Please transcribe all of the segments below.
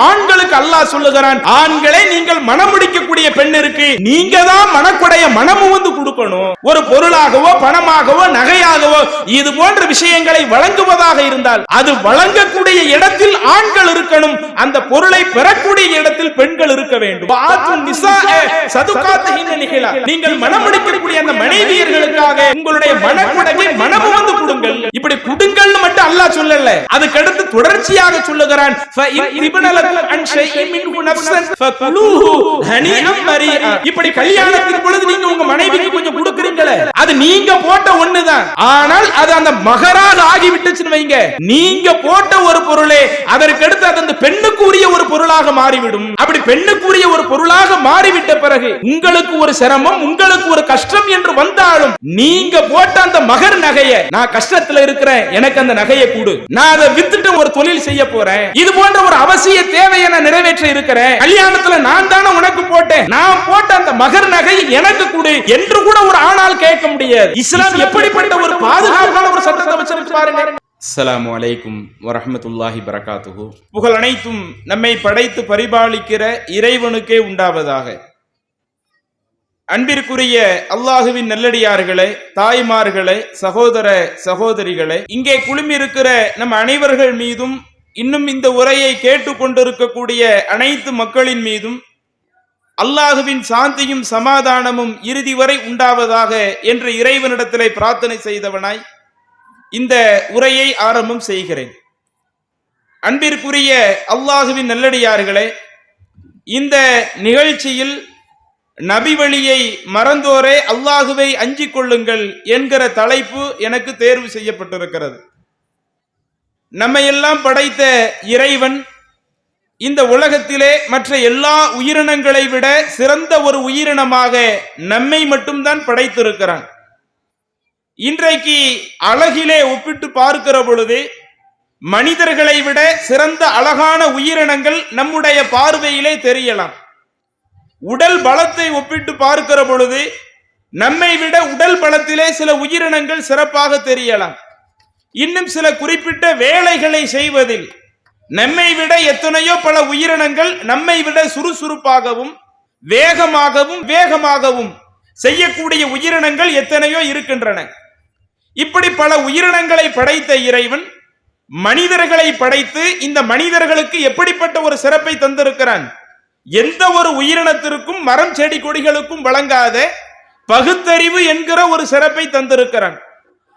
ஆண்களுக்கு அல்லாஹ் சொல்லுகிறான், ஆண்களே நீங்கள் மனம் முடிக்கக்கூடிய பெண் இருக்கு, நீங்க தான் மனக்குடைய மனமும் வந்து கொடுக்கணும். ஒரு பொருளாகவோ பணமாகவோ நகையாகவோ இது போன்ற விஷயங்களை வழங்குவதாக இருந்தால் அது வழங்கக்கூடிய இடத்தில் ஆண்கள் இருக்கணும், அந்த பொருளை பெறக்கூடிய இடத்தில் பெண்கள் இருக்க வேண்டும். நீங்கள் மனம் முடிக்கக்கூடிய அந்த மனைவியர்களுக்காக உங்களுடைய மனக்குடையை மனமும் வந்து கொடுங்கள். இப்படி கொடுங்கள் மட்டும் அல்லாஹ் சொல்லல, அதுக்கு அடுத்து தொடர்ச்சியாக சொல்லுகிறான், இப்படி கல்யாணத்தின் பொழுது நீங்க உங்க மனைவிக்கு கொஞ்சம் கொடுக்குறீங்களே, அது நீங்க போட்ட ஒண்ணுதான், ஆனால் அது அந்த மகராக ஆகிவிட்டுச்சுன்னு வைங்க, நீங்க போட்ட ஒரு பொருளே அதற்கடுத்து அது அந்த பெண்ணுக்குரிய ஒரு பொருளாக மாறிவிடும். அப்படி பெண்ணுக்குரிய ஒரு பொருளாக மாறிவிட்ட பிறகு உங்களுக்கு ஒரு சிரமம், உங்களுக்கு ஒரு கஷ்டம் என்று வந்தாலும் நீங்க போட்ட அந்த மகர் நகையை, நான் கஷ்டத்துல இருக்கிறேன் எனக்கு அந்த நகையை கொடு, நான் அதை வித்துட்டு ஒரு தொழில் செய்ய போறேன், இது போன்ற ஒரு அவசிய தேவையை நான் நிறைவேற்ற இருக்கிறேன், கல்யாணத்துல நான் தானே உனக்கு போட்டேன், நான் போட்ட அந்த மகர் நகை எனக்கு கொடு என்று கூட ஒரு ஆணால் கேட்க முடியாது. இஸ்லாம் எப்படிப்பட்ட ஒரு பாதுகாப்பான ஒரு சட்டத்தை வச்சிருக்கு பாருங்க. அஸ்ஸலாமு அலைக்கும் வரஹ்மத்துல்லாஹி பரகாத்துஹு. புகழ் அனைத்தும் நம்மை படைத்து பரிபாலிக்கிற இறைவனுக்கே உண்டாவதாக. அன்பிற்குரிய அல்லாஹுவின் நல்லடியார்களே, தாய்மார்களே, சகோதர சகோதரிகளே, இங்கே குழுமி இருக்கிற நம் அனைவர்கள் மீதும் இன்னும் இந்த உரையை கேட்டுக்கொண்டிருக்கக்கூடிய அனைத்து மக்களின் மீதும் அல்லாஹுவின் சாந்தியும் சமாதானமும் இறுதி வரை உண்டாவதாக என்று இறைவனிடத்திலே பிரார்த்தனை செய்தவனாய் இந்த உரையை ஆரம்பம் செய்கிறேன். அன்பிற்குரிய அல்லாஹுவின் நல்லடியார்களே, இந்த நிகழ்ச்சியில் நபி வழியை மறந்தோரே அல்லாஹுவை அஞ்சிக் கொள்ளுங்கள் என்கிற தலைப்பு எனக்கு தேர்வு செய்யப்பட்டிருக்கிறது. நம்மையெல்லாம் படைத்த இறைவன் இந்த உலகத்திலே மற்ற எல்லா உயிரினங்களை விட சிறந்த ஒரு உயிரினமாக நம்மை மட்டும்தான் படைத்திருக்கிறான். இன்றைக்கு அழகிலே ஒப்பிட்டு பார்க்கிற பொழுது மனிதர்களை விட சிறந்த அழகான உயிரினங்கள் நம்முடைய பார்வையிலே தெரியலாம். உடல் பலத்தை ஒப்பிட்டு பார்க்கிற பொழுது நம்மை விட உடல் பலத்திலே சில உயிரினங்கள் சிறப்பாக தெரியலாம். இன்னும் சில குறிப்பிட்ட வேலைகளை செய்வதில் நம்மை விட எத்தனையோ பல உயிரினங்கள் நம்மை விட சுறுசுறுப்பாகவும் வேகமாகவும் செய்யக்கூடிய உயிரினங்கள் எத்தனையோ இருக்கின்றன. இப்படி பல உயிரினங்களை படைத்த இறைவன் மனிதர்களை படைத்து இந்த மனிதர்களுக்கு எப்படிப்பட்ட ஒரு சிறப்பை தந்திருக்கிறான். எந்த ஒரு உயிரினத்திற்கும் மரம் செடி கொடிகளுக்கும் வழங்காத பகுத்தறிவு என்கிற ஒரு சிறப்பை தந்திருக்கிறான்.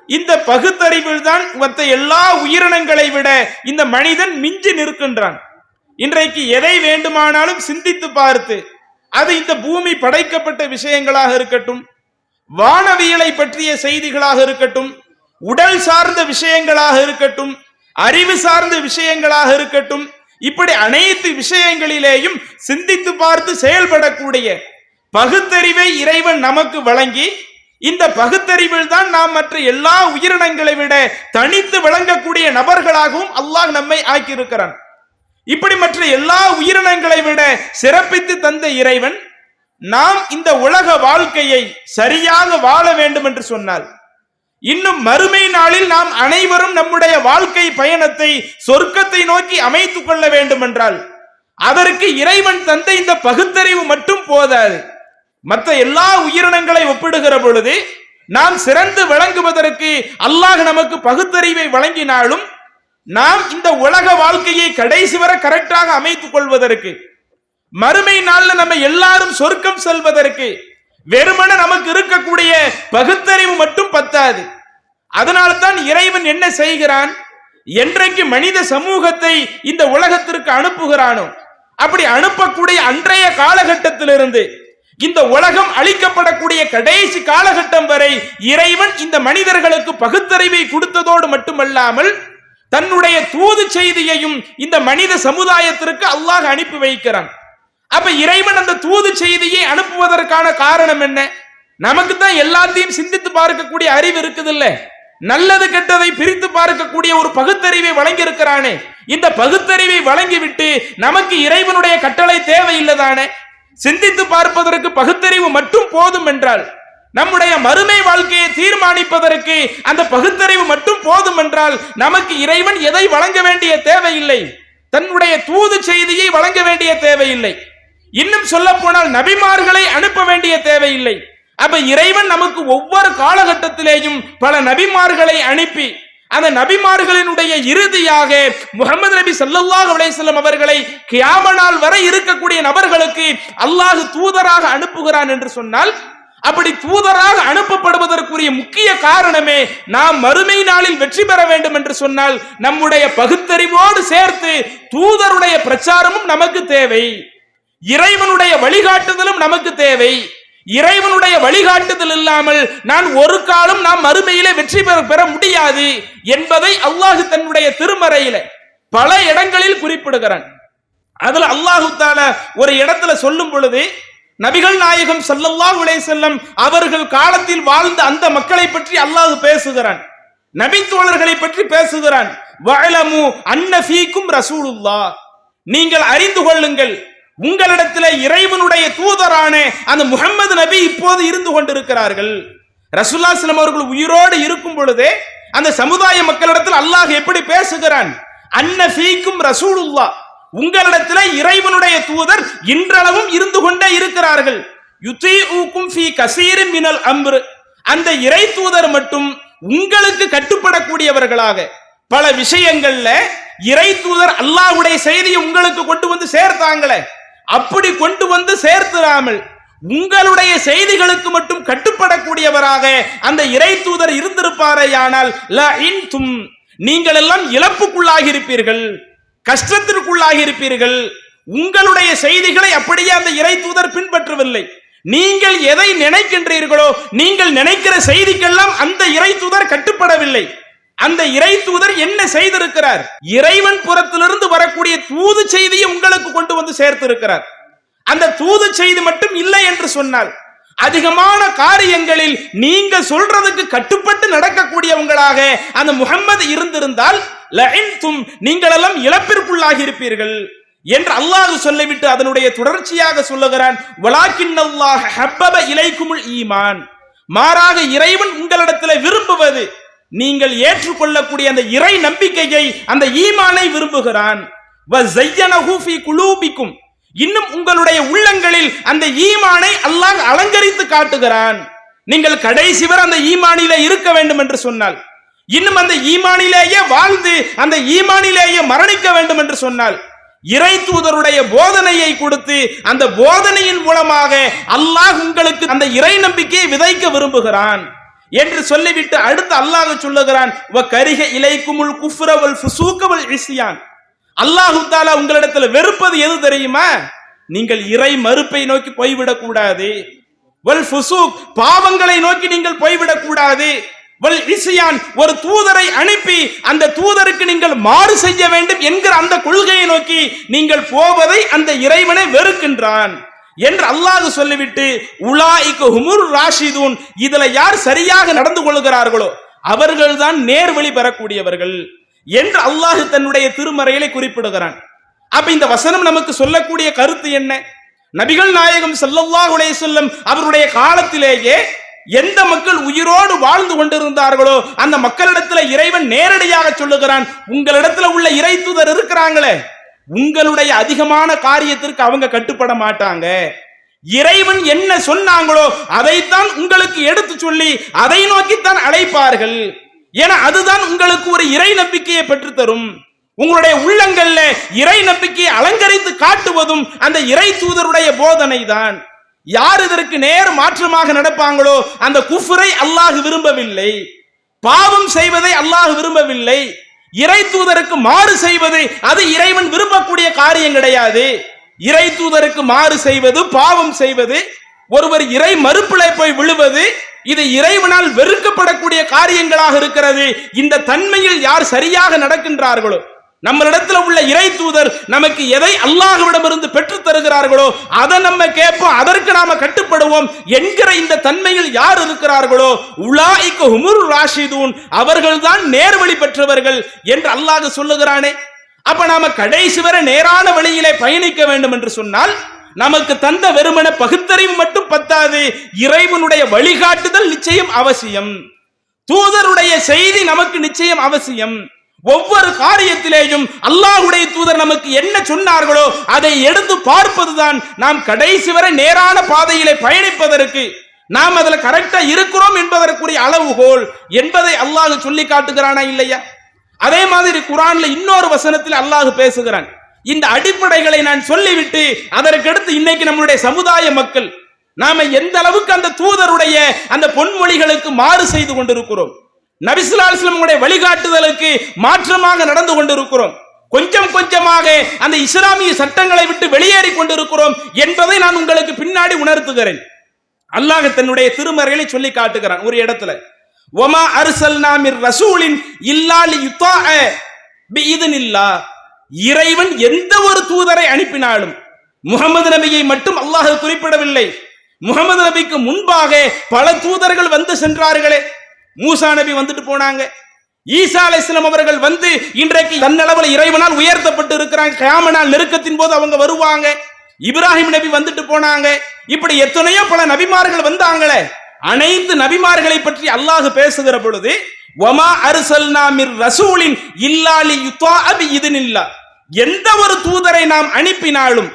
இந்த பகுத்தறிவில் தான் மற்ற எல்லா உயிரினங்களை விட இந்த மனிதன் மிஞ்சி நிற்கின்றான். இன்றைக்கு எதை வேண்டுமானாலும் சிந்தித்து பார்த்து அது இந்த பூமி படைக்கப்பட்ட விஷயங்களாக இருக்கட்டும், வானவியலை பற்றிய செய்திகளாக இருக்கட்டும், உடல் சார்ந்த விஷயங்களாக இருக்கட்டும், அறிவு சார்ந்த விஷயங்களாக இருக்கட்டும், இப்படி அனைத்து விஷயங்களிலேயும் சிந்தித்து பார்த்து செயல்படக்கூடிய பகுத்தறிவை இறைவன் நமக்கு வழங்கி இந்த பகுத்தறிவில் தான் நாம் மற்ற எல்லா உயிரினங்களை விட தனித்து விளங்கக்கூடிய நபர்களாகவும் அல்லாஹ் நம்மை ஆக்கியிருக்கிறான். இப்படி மற்ற எல்லா உயிரினங்களை விட சிறப்பித்து தந்த இறைவன் நாம் இந்த உலக வாழ்க்கையை சரியாக வாழ வேண்டும் என்று சொன்னால், இன்னும் மறுமை நாளில் நாம் அனைவரும் நம்முடைய வாழ்க்கை பயணத்தை சொர்க்கத்தை நோக்கி அமைத்துக் கொள்ள வேண்டும் என்றால் அதற்கு இறைவன் தந்த இந்த பகுத்தறிவு மட்டும் போதாது. மற்ற எல்லா உயிரினங்களை ஒப்பிடுகிற பொழுது நாம் சிறந்து விளங்குவதற்கு அல்லாஹ் நமக்கு பகுத்தறிவை வழங்கினாலும் நாம் இந்த உலக வாழ்க்கையை கடைசி வரை கரெக்டாக அமைத்துக் கொள்வதற்கு, மறுமை நாள்ல நம்ம எல்லாரும் சொர்க்கம் செல்வதற்கு வெறுமன நமக்கு இருக்கக்கூடிய பகுத்தறிவு மட்டும் பத்தாது. அதனால்தான் இறைவன் என்ன செய்கிறான், என்றைக்கு மனித சமூகத்தை இந்த உலகத்திற்கு அனுப்புகிறானோ அப்படி அனுப்பக்கூடிய அன்றைய காலகட்டத்திலிருந்து இந்த உலகம் அழிக்கப்படக்கூடிய கடைசி காலகட்டம் வரை இறைவன் இந்த மனிதர்களுக்கு பகுத்தறிவை கொடுத்ததோடு மட்டுமல்லாமல் தன்னுடைய தூது செய்தியையும் இந்த மனித சமுதாயத்திற்கு அல்லாஹ் அனுப்பி வைக்கிறான். அப்ப இறைவன் அந்த தூது செய்தியை அனுப்புவதற்கான காரணம் என்ன? நமக்கு தான் எல்லாத்தையும் சிந்தித்து பார்க்கக்கூடிய அறிவு இருக்குது இல்ல, நல்லது கெட்டதை பிரித்து பார்க்கக்கூடிய ஒரு பகுத்தறிவை வழங்கி இருக்கிறானே, இந்த பகுத்தறிவை வழங்கிவிட்டு நமக்கு இறைவனுடைய கட்டளை தேவையில்லைதானே? சிந்தித்து பார்ப்பதற்கு பகுத்தறிவு மட்டும் போதும் என்றால், நம்முடைய மறுமை வாழ்க்கையை தீர்மானிப்பதற்கு அந்த பகுத்தறிவு மட்டும் போதும் என்றால் நமக்கு இறைவன் எதை வழங்க வேண்டிய தேவையில்லை. தன்னுடைய தூது செய்தியை வழங்க வேண்டிய தேவையில்லை. இன்னும் சொல்ல போனால் நபிமார்களை அனுப்ப வேண்டிய தேவையில்லை. அப்ப இறைவன் நமக்கு ஒவ்வொரு காலகட்டத்திலேயும் பல நபிமார்களை அனுப்பி அந்த நபிமார்களினுடைய இறுதியாக முஹம்மது நபி ஸல்லல்லாஹு அலைஹி வஸல்லம் அவர்களை கியாம நாள் வரை இருக்கக்கூடிய நபர்களுக்கு அல்லாஹ் தூதராக அனுப்புகிறான் என்று சொன்னால், அப்படி தூதராக அனுப்பப்படுவதற்குரிய முக்கிய காரணமே நாம் மறுமை நாளில் வெற்றி பெற வேண்டும் என்று சொன்னால் நம்முடைய பகுத்தறிவோடு சேர்த்து தூதருடைய பிரச்சாரமும் நமக்கு தேவை, இறைவனுடைய வழிகாட்டுதலும் நமக்கு தேவை. இறைவனுடைய வழிகாட்டுதல் இல்லாமல் நான் ஒரு காலம் நாம் மறுமையிலே வெற்றி பெற முடியாது என்பதை அல்லாஹ் தன்னுடைய திருமறையில பல இடங்களில் குறிப்பிடுகிறான். அதுல அல்லாஹு தஆலா ஒரு இடத்துல சொல்லும் பொழுது நபிகள் நாயகம் ஸல்லல்லாஹு அலைஹி வஸல்லம் அவர்கள் காலத்தில் வாழ்ந்த அந்த மக்களை பற்றி அல்லாஹ் பேசுகிறான், நபி தோழர்களை பற்றி பேசுகிறான். வஅலமு அன்ன ஃபீக்கும் ரசூலுல்லாஹ், நீங்கள் அறிந்து கொள்ளுங்கள் உங்களிடத்தில் இறைவனுடைய தூதரான அந்த முஹம்மது நபி இப்போது இருந்து கொண்டிருக்கிறார்கள். ரசூலுல்லாஹி ஸல்லல்லாஹு அலைஹி வஸல்லம் அவர்கள் உயிரோடு இருக்கும் பொழுதே அந்த சமுதாய மக்களிடத்தில் அல்லாஹ் எப்படி பேசுகிறான்? அன்ன ஃபீக்கும் ரசூலுல்லாஹ், உங்களிடத்தில் இறைவனுடைய தூதர் இன்றளவும் இருந்து கொண்டே இருக்கிறார்கள். யுதீஉக்கும் ஃபீ கஸீரின் மினல் அம்ர், அந்த இறை தூதர் மட்டும் உங்களுக்கு கட்டுப்படக்கூடியவர்களாக பல விஷயங்கள்ல இறை தூதர் அல்லாஹ்வுடைய செய்தியை உங்களுக்கு கொண்டு வந்து சேர்த்தாங்களே, அப்படி கொண்டு வந்து சேர்த்துறாமல் உங்களுடைய செய்திகளுக்கு மட்டும் கட்டுப்படக்கூடியவராக அந்த இறை தூதர் இருந்திருப்பாரேயானால் லஇன்தும், நீங்கள் எல்லாம் இழப்புக்குள்ளாகி இருப்பீர்கள், கஷ்டத்திற்குள்ளாகி இருப்பீர்கள். உங்களுடைய செய்திகளை அப்படியே அந்த இறை தூதர் பின்பற்றவில்லை. நீங்கள் எதை நினைக்கின்றீர்களோ நீங்கள் நினைக்கிற செய்திக்கெல்லாம் அந்த இறை தூதர் கட்டுப்படவில்லை. அந்த இறை தூதர் என்ன செய்திருக்கிறார்? இறைவன் புறத்திலிருந்து வரக்கூடிய தூது செய்தியை உங்களுக்கு கொண்டு வந்து சேர்த்திருக்கிறார். அந்த தூது செய்தி மட்டும் இல்லை என்று சொன்னால் அதிகமான காரியங்களில் நீங்க சொல்றதுக்கு கட்டுப்பட்டு நடக்கக்கூடியவங்களாக அந்த முஹம்மது இருந்திருந்தால் லஇன்தும், நீங்கள் எல்லாம் இழப்பிற்குள்ளாகி இருப்பீர்கள் என்று அல்லாஹ் சொல்லிவிட்டு அதனுடைய தொடர்ச்சியாக சொல்லுகிறான். வலாக்கின்னல்லாஹ ஹப்பப இலைக்குமுல் ஈமான், மாறாக இறைவன் உங்களிடத்தில் விரும்புவது நீங்கள் ஏற்றுக்கொள்ளக்கூடிய அந்த இறை நம்பிக்கையை, அந்த ஈமானை விரும்புகிறான். வஸய்யனஹு ஃபீ குலூபிக்கும், இன்னும் உங்களுடைய உள்ளங்களில் அந்த ஈமானை அல்லாஹ் அலங்கரித்து காட்டுகிறான். நீங்கள் கடைசி வரை அந்த ஈமானிலே இருக்க வேண்டும் என்று சொன்னால், இன்னும் அந்த ஈமானிலேயே வாழ்ந்து அந்த ஈமானிலேயே மரணிக்க வேண்டும் என்று சொன்னால், இறை தூதருடைய போதனையை கொடுத்து அந்த போதனையின் மூலமாக அல்லாஹ் உங்களுக்கு அந்த இறை நம்பிக்கையை விதைக்க விரும்புகிறான் என்று சொல்லிவிட்டு அடுத்து அல்லாஹ் சொல்லுகிறான். வ கரிஹ இலைக்குமுல் குஃப்ர வல் ஃபுசூக வல் இஸ்யான், அல்லாஹ் தஆலா உங்களிடத்தில் வெறுப்பது எது தெரியுமா? நீங்கள் இறை மறுப்பை நோக்கி போய்விடக் கூடாது. வல் ஃபுசூக், பாவங்களை நோக்கி நீங்கள் போய்விடக் கூடாது. வல் இஸ்யான், ஒரு தூதரை அனுப்பி அந்த தூதருக்கு நீங்கள் மாறு செய்ய வேண்டும் என்கிற அந்த கொள்கையை நோக்கி நீங்கள் போவதை அந்த இறைவனை வெறுக்கின்றான் என்று அல்லாஹ் சொல்லிவிட்டு உலாயிக ஹுமுர் ராஷிதூன், இதுல யார் சரியாக நடந்து கொள்கிறார்களோ அவர்கள்தான் நேர்வழி பெறக்கூடியவர்கள் என்று அல்லாஹ் தன்னுடைய திருமறையிலே குறிப்பிடுகிறான். அப்ப இந்த வசனம் நமக்கு சொல்லக்கூடிய கருத்து என்ன? நபிகள் நாயகம் ஸல்லல்லாஹு அலைஹி வஸல்லம் அவருடைய காலத்திலேயே எந்த மக்கள் உயிரோடு வாழ்ந்து கொண்டிருந்தார்களோ அந்த மக்களிடத்துல இறைவன் நேரடியாக சொல்லுகிறான், உங்களிடத்துல உள்ள இறை தூதர் இருக்கிறாங்களே, உங்களுடைய அதிகமான காரியத்திற்கு அவங்க கட்டுப்பட மாட்டாங்க. இறைவன் என்ன சொன்னாங்களோ அதைத்தான் உங்களுக்கு எடுத்து சொல்லி அதை நோக்கித்தான் அழைப்பார்கள். ஏன்னா அதுதான் உங்களுக்கு ஒரு இறை நம்பிக்கையை பெற்றுத்தரும். உங்களுடைய உள்ளங்கள்ல இறை நம்பிக்கையை அலங்கரித்து காட்டுவதும் அந்த இறை தூதருடைய போதனை தான். யார் இதற்கு நேர் மாற்றமாக நடப்பாங்களோ அந்த குஃப்ரை அல்லாஹ் விரும்பவில்லை, பாவம் செய்வதை அல்லாஹ் விரும்பவில்லை. இறை தூதருக்கு மாறு செய்வது அது இறைவன் விரும்பக்கூடிய காரியம் கிடையாது. இறை தூதருக்கு மாறு செய்வது, பாவம் செய்வது, ஒருவர் இறை மறுப்பிலே போய் விழுவது, இது இறைவனால் வெறுக்கப்படக்கூடிய காரியங்களாக இருக்கிறது. இந்த தன்மையில் யார் சரியாக நடக்கின்றார்களோ, நம்மளிடத்தில் உள்ள இறை தூதர் நமக்கு எதை அல்லாஹ்விடமிருந்து பெற்று தருகிறார்களோ அதை நம்ம கேட்போம், அதற்கு நாம கட்டுப்படுவோம் என்கிற இந்த தன்மையில் யார் இருக்கிறார்களோ உலாயிக ஹுமுர் ராஷிதூன், அவர்கள்தான் நேர்வழி பெற்றவர்கள் என்று அல்லாஹ் சொல்லுகிறானே. அப்ப நாம கடைசி வரை நேரான வழியிலே பயணிக்க வேண்டும் என்று சொன்னால் நமக்கு தந்த வெறுமன பகுத்தறிவு மட்டும் பத்தாது, இறைவனுடைய வழிகாட்டுதல் நிச்சயம் அவசியம், தூதருடைய செய்தி நமக்கு நிச்சயம் அவசியம். ஒவ்வொரு காரியத்திலேயும் அல்லாஹ்வுடைய தூதர் நமக்கு என்ன சொன்னார்களோ அதை எடுத்து பார்ப்பதுதான் நாம் கடைசி வரை நேரான பாதையிலே பயணிப்பதற்கு, நாம் அதுல கரெக்டா இருக்கிறோம் என்பதற்குரிய அளவுகோல் என்பதை அல்லாஹ் சொல்லி காட்டுகிறானா இல்லையா? அதே மாதிரி குர்ஆன்ல இன்னொரு வசனத்தில் அல்லாஹ் பேசுகிறான். இந்த அடிப்படைகளை நான் சொல்லிவிட்டு அதற்கடுத்து இன்னைக்கு நம்மளுடைய சமுதாய மக்கள் நாம எந்த அளவுக்கு அந்த தூதருடைய அந்த பொன்மொழிகளுக்கு மாறு செய்து கொண்டிருக்கிறோம், நபி ஸல்லல்லாஹு அலைஹி வஸல்லம் வழிகாட்டுதலுக்கு மாற்றமாக நடந்து கொண்டிருக்கிறோம், கொஞ்சம் கொஞ்சமாக அந்த இஸ்லாமிய சட்டங்களை விட்டு வெளியேறி கொண்டிருக்கிறோம் என்பதை நான் உங்களுக்கு பின்னாடி உணர்த்துகிறேன். அல்லாஹ் தன்னுடைய திருமறையிலே சொல்லி காட்டுகிறான் ஒரு இடத்துல, வமா அர்சல்னா மிர் ரசூலின் இல்லா லியுத்தாஅ பிஇذனில்லாஹ். இறைவன் எந்த ஒரு தூதரை அனுப்பினாலும், முகமது நபியை மட்டும் அல்லாஹ் குறிப்பிடவில்லை, முகமது நபிக்கு முன்பாக பல தூதர்கள் வந்து சென்றார்களே. மூசா நபி வந்துட்டு போனாங்க, ஈசா அலைஹிஸ்ஸலாம் அவர்கள் வந்து இன்றைக்கு தன்னளவில் இறைவனால் உயர்த்தப்பட்டு இருக்கிறாங்க, கியாமத் நாள் நெருக்கத்தின் போது அவங்க வருவாங்க. இப்ராஹிம் நபி வந்துட்டு போனாங்க. இப்படி எத்தனையோ பல நபிமார்கள் வந்தாங்களே. அனைத்து நபிமார்களை பற்றி அல்லாஹ் பேசுகிற பொழுது, வமா அர்சல்னா மிர் ரசூலின் இல்லா லியுத்தாஅ பிஇذனில்லாஹ். எந்த ஒரு தூதரை நாம் அனுப்பினாலும்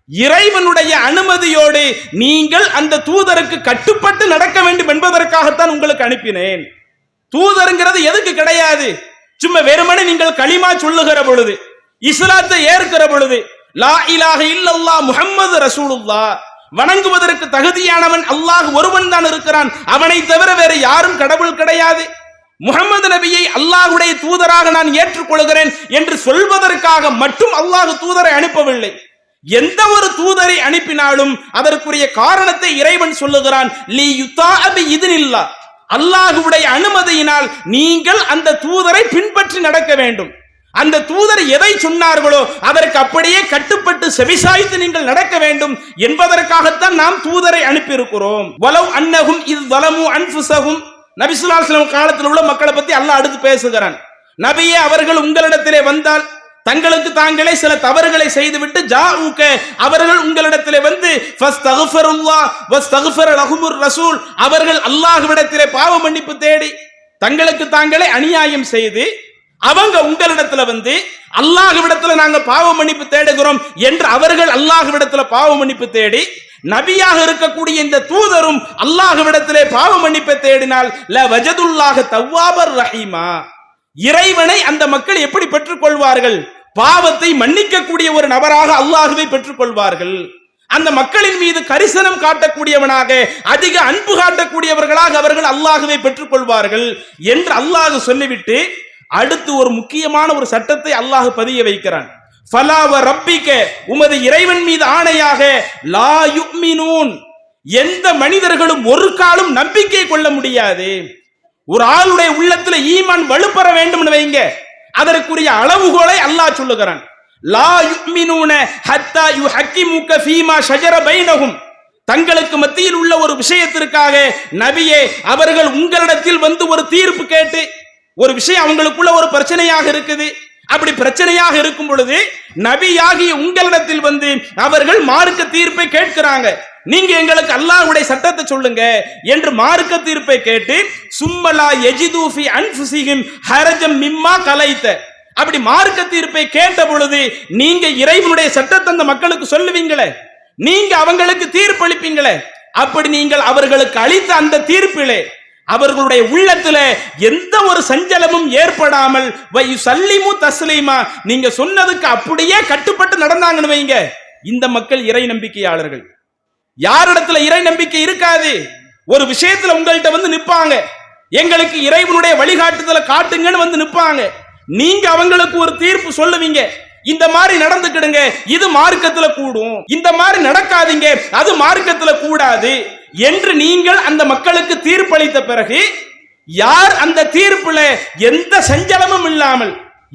இறைவனுடைய அனுமதியோடு நீங்கள் அந்த தூதருக்கு கட்டுப்பட்டு நடக்க வேண்டும் என்பதற்காகத்தான் உங்களுக்கு அனுப்பினேன். தூதருங்கிறது எதுக்கு கிடையாது, சும்மா வெறுமனே நீங்கள் கலிமா சொல்லுகிற பொழுது, இஸ்லாத்தை ஏற்கிற பொழுது, லா இலாஹ இல்லல்லாஹ் முஹம்மது ரசூலுல்லாஹ், வணங்குவதற்கு தகுதியானவன் அல்லாஹ் ஒருவன் தான் இருக்கிறான், அவனை தவிர வேற யாரும் கடவுள் கிடையாது, முஹம்மது நபியை அல்லாஹ்வுடைய தூதராக நான் ஏற்றுக்கொள்கிறேன் என்று சொல்வதற்காக மட்டும் அல்லாஹ் தூதரை அனுப்பவில்லை. எந்த ஒரு தூதரை அனுப்பினாலும் அதற்குரிய காரணத்தை இறைவன் சொல்லுகிறான், லி யுத்தாஅ பிஇذனில்லாஹ். அல்லாஹ்வுடைய அனுமதியினால் நீங்கள் அந்த தூதரை பின்பற்றி நடக்க வேண்டும். அந்த தூதர் எதை சொன்னார்களோ அதற்கு அப்படியே கட்டுப்பட்டு செவிசாய்த்து நீங்கள் நடக்க வேண்டும் என்பதற்காகத்தான் நாம் தூதரை அனுப்பி இருக்கிறோம். வலவ் அன்னஹும் இஸ் ஸலமு அன்ஃபுஸஹும். நபி ஸல்லல்லாஹு அலைஹி வஸல்லம் காலத்தில் உள்ள மக்களை பத்தி அல்லாஹ் அடுத்து பேசுகிறான். நபியே, அவர்கள் உங்களிடத்திலே வந்தால் தங்களுக்கு தாங்களே சில தவறுகளை செய்துவிட்டு ஜாஊக, அவர்கள் உங்களிடத்திலே வந்து ஃபஸ்தக்ஃபிருல்லாஹ் வஸ்தக்ஃபிர லஹுமுர் ரசூல், அவர்கள் அல்லாஹ்விடத்திலே பாவ மன்னிப்பு தேடி தங்களுக்கு தாங்களே அநியாயம் செய்து அவங்க உங்களிடத்துல வந்து அல்லாஹ்விடத்துல நாங்க பாவ மன்னிப்பு தேடுகிறோம் என்று அவர்கள் அல்லாஹ்விடத்துல பாவ மன்னிப்பு தேடி, நபியாக இருக்கக்கூடிய இந்த தூதரும் அல்லாஹ்விடத்திலே பாவ மன்னிப்பை தேடினால் ல வஜதுல்லாஹ தவ்வாபர் ரஹீமா, இறைவனை அந்த மக்கள் எப்படி பெற்றுக் கொள்வார்கள்? பாவத்தை மன்னிக்கக்கூடிய ஒரு நபராக அல்லாஹ்வை பெற்றுக் கொள்வார்கள். அந்த மக்களின் மீது கரிசனம் காட்டக்கூடியவனாக, அதிக அன்பு காட்டக்கூடியவர்களாக அவர்கள் அல்லாஹ்வை பெற்றுக் கொள்வார்கள் என்று அல்லாஹ் சொல்லிவிட்டு அடுத்து ஒரு முக்கியமான ஒரு சட்டத்தை அல்லாஹ் பதிய வைக்கிறான். ஃபலா வ ரப்பிக, உமது இறைவன் மீது ஆணையாக, லா யுமினூன், எந்த மனிதர்களும் ஒரு காலம் நம்பிக்கை கொள்ள முடியாது. ஒரு ஆளுடைய உள்ளத்துல ஈமான் வலுப்பெற வேண்டும் வைங்க, அதற்குரிய அளவுகோலை அல்லாஹ் சொல்லுகிறான். லா யுமினூன ஹத்தா யுஹக்கிமுக ஃபீமா ஷஜர பைனஹும், தங்களுக்கு மத்தியில் உள்ள ஒரு விஷயத்திற்காக நபியே அவர்கள் உங்களிடத்தில் வந்து ஒரு தீர்ப்பு கேட்டு, ஒரு விஷயம் அவங்களுக்குள்ள ஒரு பிரச்சனையாக இருக்குது, அப்படி பிரச்சனையாக இருக்கும் பொழுது நபியாகிய உங்களிடத்தில் வந்து அவர்கள் மார்க்க தீர்ப்பை கேட்கிறாங்க, நீங்க எங்களுக்கு அல்லாஹ்வுடைய சட்டத்தை சொல்லுங்க என்று மார்க்க தீர்ப்பை கேட்டு, சும்மலா யஜிது ஃபி அன்ஃபுஸிஹிம் ஹரஜம் மிம்மா கலைத, அப்படி மார்க்க தீர்ப்பை கேட்ட பொழுது நீங்க இறைவனுடைய சட்டத்தை அந்த மக்களுக்கு சொல்லுவீங்களே, நீங்க அவங்களுக்கு தீர்ப்பளிப்பீங்களே, அப்படி நீங்கள் அவர்களுக்கு அளித்த அந்த தீர்ப்பிலே அவர்களுடைய உள்ளத்துல எந்த ஒரு சஞ்சலமும் ஏற்படாமல் வயுசல்லிமு தஸ்லீமா, நீங்க சொன்னதுக்கு அப்படியே கட்டுப்பட்டு நடந்தாங்கன்னு வைங்க, இந்த மக்கள் இறை நம்பிக்கையாளர்கள். யாரிடத்துல இறை நம்பிக்கை இருக்காது, ஒரு விஷயத்துல உங்கள்கிட்ட வந்து நிப்பாங்க, எங்களுக்கு இறைவனுடைய வழிகாட்டுதலை காட்டுங்கன்னு வந்து நிப்பாங்க, நீங்க அவங்களுக்கு ஒரு தீர்ப்பு சொல்லுவீங்க, இந்த மாதிரி நடந்துக்கிடுங்க, இது மார்க்கத்துல கூடும், இந்த மாதிரி நடக்காதீங்க, அது மார்க்கத்துல கூடாது என்று நீங்கள் அந்த மக்களுக்கு தீர்ப்பளித்த பிறகு, யார் அந்த தீர்ப்புல எந்த சஞ்சலமும் இல்லாமல்,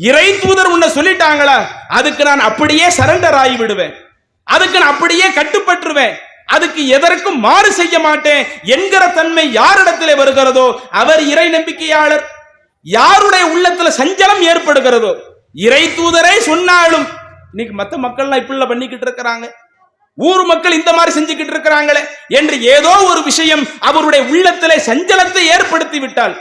இறை தூதர் உன்னை சொல்லிட்டாங்களா, அதுக்கு நான் அப்படியே சரண்டர் ஆகி விடுவேன், அதுக்கு நான் அப்படியே கட்டுப்பட்டுருவேன், அதுக்கு எதற்கும் மாறு செய்ய மாட்டேன் என்கிற தன்மை யாரிடத்திலே வருகிறதோ அவர் இறை நம்பிக்கையாளர். யாருடைய உள்ளத்துல சஞ்சலம் ஏற்படுகிறதோ, இறை தூதரை சொன்னாலும் இன்னைக்கு மற்ற மக்கள்லாம் இப்படி பண்ணிக்கிட்டு இருக்கிறாங்க, ஊர் மக்கள் இந்த மாதிரி செஞ்சுக்கிட்டு இருக்கிறாங்களே என்று ஏதோ ஒரு விஷயம் அவருடைய உள்ளத்திலே சஞ்சலத்தை ஏற்படுத்தி விட்டால்,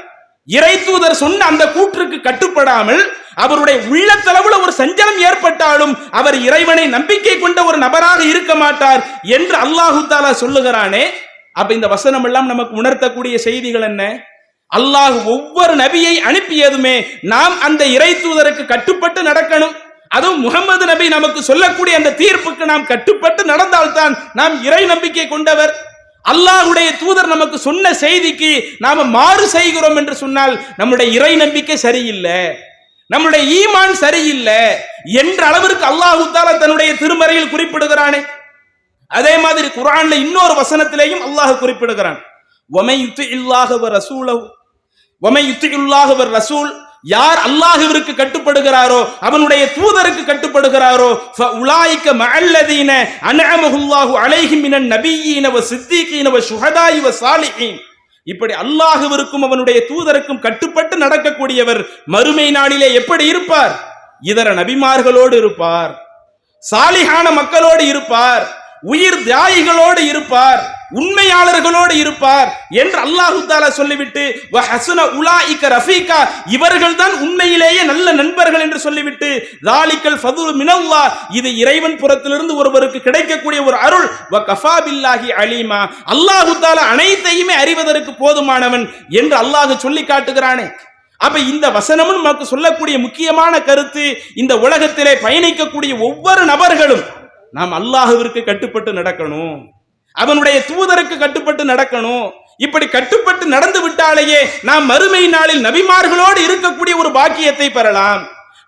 இறை தூதர் சொன்ன அந்த கூற்றுக்கு கட்டுப்படாமல் அவருடைய உள்ளத்தளவுல ஒரு சஞ்சலம் ஏற்பட்டாலும் அவர் இறைவனை நம்பிக்கை கொண்ட ஒரு நபராக இருக்க மாட்டார் என்று அல்லாஹு தஆலா சொல்லுகிறானே. அப்ப இந்த வசனம் எல்லாம் நமக்கு உணர்த்தக்கூடிய செய்திகள் என்ன? அல்லாஹ் ஒவ்வொரு நபியை அனுப்பியதுமே நாம் அந்த இறை தூதருக்கு கட்டுப்பட்டு நடக்கணும். அதுவும் முகமது நபி நமக்கு சொல்லக்கூடிய அந்த தீர்ப்புக்கு நாம் கட்டுப்பட்டு நடந்தால்தான் நாம் இறை நம்பிக்கை கொண்டவர். அல்லாஹ்வுடைய தூதர் நமக்கு சொன்ன செய்திக்கு நாம மாறு செய்கிறோம் என்று சொன்னால் நம்முடைய இறை நம்பிக்கை சரியில்லை, நம்முடைய ஈமான் சரியில்லை என்ற அளவிற்கு அல்லாஹ் தஆலா தன்னுடைய திருமறையில் குறிப்பிடுகிறானே. அதே மாதிரி குர்ஆன்ல இன்னொரு வசனத்திலேயும் அல்லாஹ் குறிப்பிடுகிறான், வமை யுத்திஇல்லாஹ வ ரசூலஹு வமை யுத்திஇல்லாஹ வ ரசூல், யார் அல்லாஹ்விற்கு கட்டுப்படுகிறாரோ அவனுடைய தூதருக்கு கட்டுப்படுகிறாரோ ஃபஉலாயிக மஅல்லதீன அன்அமஹுல்லாஹு அலைஹிம் மினன் நபிய்யீன வ சித்தீகீன வ ஷுஹதாஇ வ சாலிஹீன், இப்படி அல்லாஹ்விற்கும் அவனுடைய தூதருக்கும் கட்டுப்பட்டு நடக்கக்கூடியவர் மறுமை நாளிலே எப்படி இருப்பார்? இதர நபிமார்களோடு இருப்பார், சாலிஹான மக்களோடு இருப்பார், உயிர் தியாகிகளோடு இருப்பார், உண்மையாளர்களோடு இருப்பார் என்று அல்லாஹ் தஆலா சொல்லிவிட்டு வஹஸன உலாயிக ரஃபீகா, இவர்கள் தான் உண்மையிலேயே நல்ல நண்பர்கள் என்று சொல்லிவிட்டு ஸாலிகல் ஃபதுலு மினல்லாஹ், இது இறைவன் புறத்திலிருந்து ஒருவருக்கு கிடைக்கக்கூடிய ஒரு அருள், வ கஃபா பில்லாஹி அலீமா, அல்லாஹ் தஆலா அனைத்தையுமே அறிவதற்கு போதுமானவன் என்று அல்லாஹ் சொல்லி காட்டுகிறானே. அப்ப இந்த வசனமும் நமக்கு சொல்லக்கூடிய முக்கியமான கருத்து, இந்த உலகத்திலே பயணிக்கக்கூடிய ஒவ்வொரு நபர்களும் நாம் அல்லாஹ்விற்கு கட்டுப்பட்டு நடக்கணும், அவனுடைய தூதருக்கு கட்டுப்பட்டு நடக்கணும். இப்படி கட்டுப்பட்டு நடந்து விட்டாலேயே நாம் மறுமை நாளில் நபிமார்களோடு இருக்கக்கூடிய ஒரு பாக்கியத்தை பெறலாம்,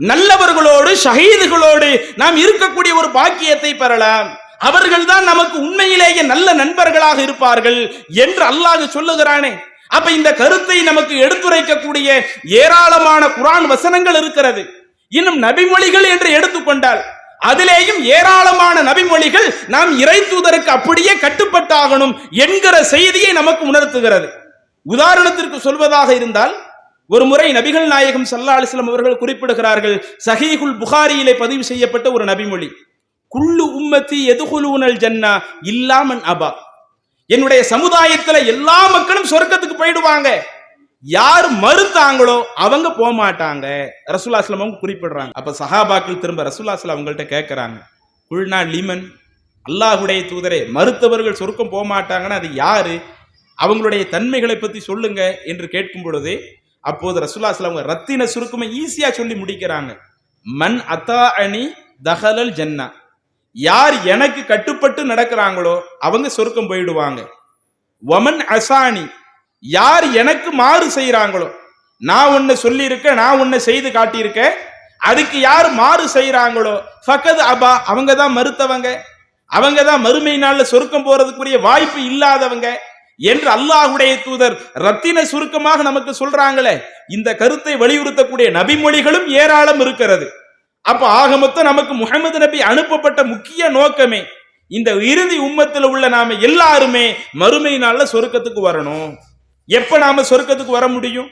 நல்லவர்களோடு ஷஹீதுகளோடு நாம் இருக்கக்கூடிய ஒரு பாக்கியத்தை பெறலாம். அவர்கள் தான் நமக்கு உண்மையிலேயே நல்ல நண்பர்களாக இருப்பார்கள் என்று அல்லாஹ் சொல்லுகிறானே. அப்ப இந்த கருத்தை நமக்கு எடுத்துரைக்கக்கூடிய ஏராளமான குர்ஆன் வசனங்கள் இருக்கிறது. இன்னும் நபிமொழிகள் என்று எடுத்துக்கொண்டால் அதிலேயும் ஏராளமான நபிமொழிகள் நாம் இறை தூதருக்கு அப்படியே கட்டுப்பட்டாகணும் என்கிற செய்தியை நமக்கு உணர்த்துகிறது. உதாரணத்திற்கு சொல்வதாக இருந்தால், ஒரு முறை நபிகள் நாயகம் ஸல்லல்லாஹு அலைஹி வஸல்லம் அவர்கள் குறிப்பிடுகிறார்கள், சஹீஹுல் புகாரியிலே பதிவு செய்யப்பட்ட ஒரு நபிமொழி, குல்லு உம்மத்தி யதுகுலூனல் ஜன்னா இல்லா மன் அபா, என்னுடைய சமுதாயத்துல எல்லா மக்களும் சொர்க்கத்துக்கு போயிடுவாங்க, யார் மறுத்தாங்களோ அவங்க போக மாட்டாங்க. ரசூலுல்லாஹி ஸல்லல்லாஹு அலைஹி வஸல்லம் குறிப்பிடுறாங்க. அப்ப சஹாபாக்கள் திரும்ப ரசூலுல்லாஹி ஸல்லல்லாஹு அவங்கள்ட்ட கேட்கிறாங்க, குல்னா லிமன், அல்லாஹ்வுடைய தூதரே மறுத்தவர்கள் சொர்க்கம் போக மாட்டாங்கன்னா அது யாரு, அவங்களுடைய தன்மைகளை பத்தி சொல்லுங்க என்று கேட்கும் பொழுது அப்போது ரசூலுல்லாஹி ஸல்லல்லாஹு அலைஹி வஸல்லம் ரத்தின சுருக்கமா ஈஸியா சொல்லி முடிக்கிறாங்க, மன் அத்தாஅனி தஹலல் ஜன்னா, யார் எனக்கு கட்டுப்பட்டு நடக்கிறாங்களோ அவங்க சொர்க்கம் போயிடுவாங்க. வமன் அசானி, யார் எனக்கு மாறு செய்யறாங்களோ, நான் ஒன்னு சொல்லி இருக்க, நான் ஒன்னு செய்து காட்டியிருக்க, அதுக்கு யார் மாறு செய்யறாங்களோ ஃபகத் அபா, அவங்க தான் மறுத்தவங்க, அவங்க தான் மறுமை நாள்ல சொர்க்கம் போறதுக்குரிய வாய்ப்பு இல்லாதவங்க என்று அல்லாஹ்வுடைய தூதர் ரத்தின சுருக்கமாக நமக்கு சொல்றாங்களே. இந்த கருத்தை வலியுறுத்தக்கூடிய நபிமொழிகளும் ஏராளம் இருக்கிறது. அப்ப ஆக மொத்தம் நமக்கு முஹம்மது நபி அனுப்பப்பட்ட முக்கிய நோக்கமே இந்த இறுதி உம்மத்தில் உள்ள நாம எல்லாருமே மறுமை நாள்ல சொர்க்கத்துக்கு வரணும். எப்ப நாம சொர்க்கத்துக்கு வர முடியும்?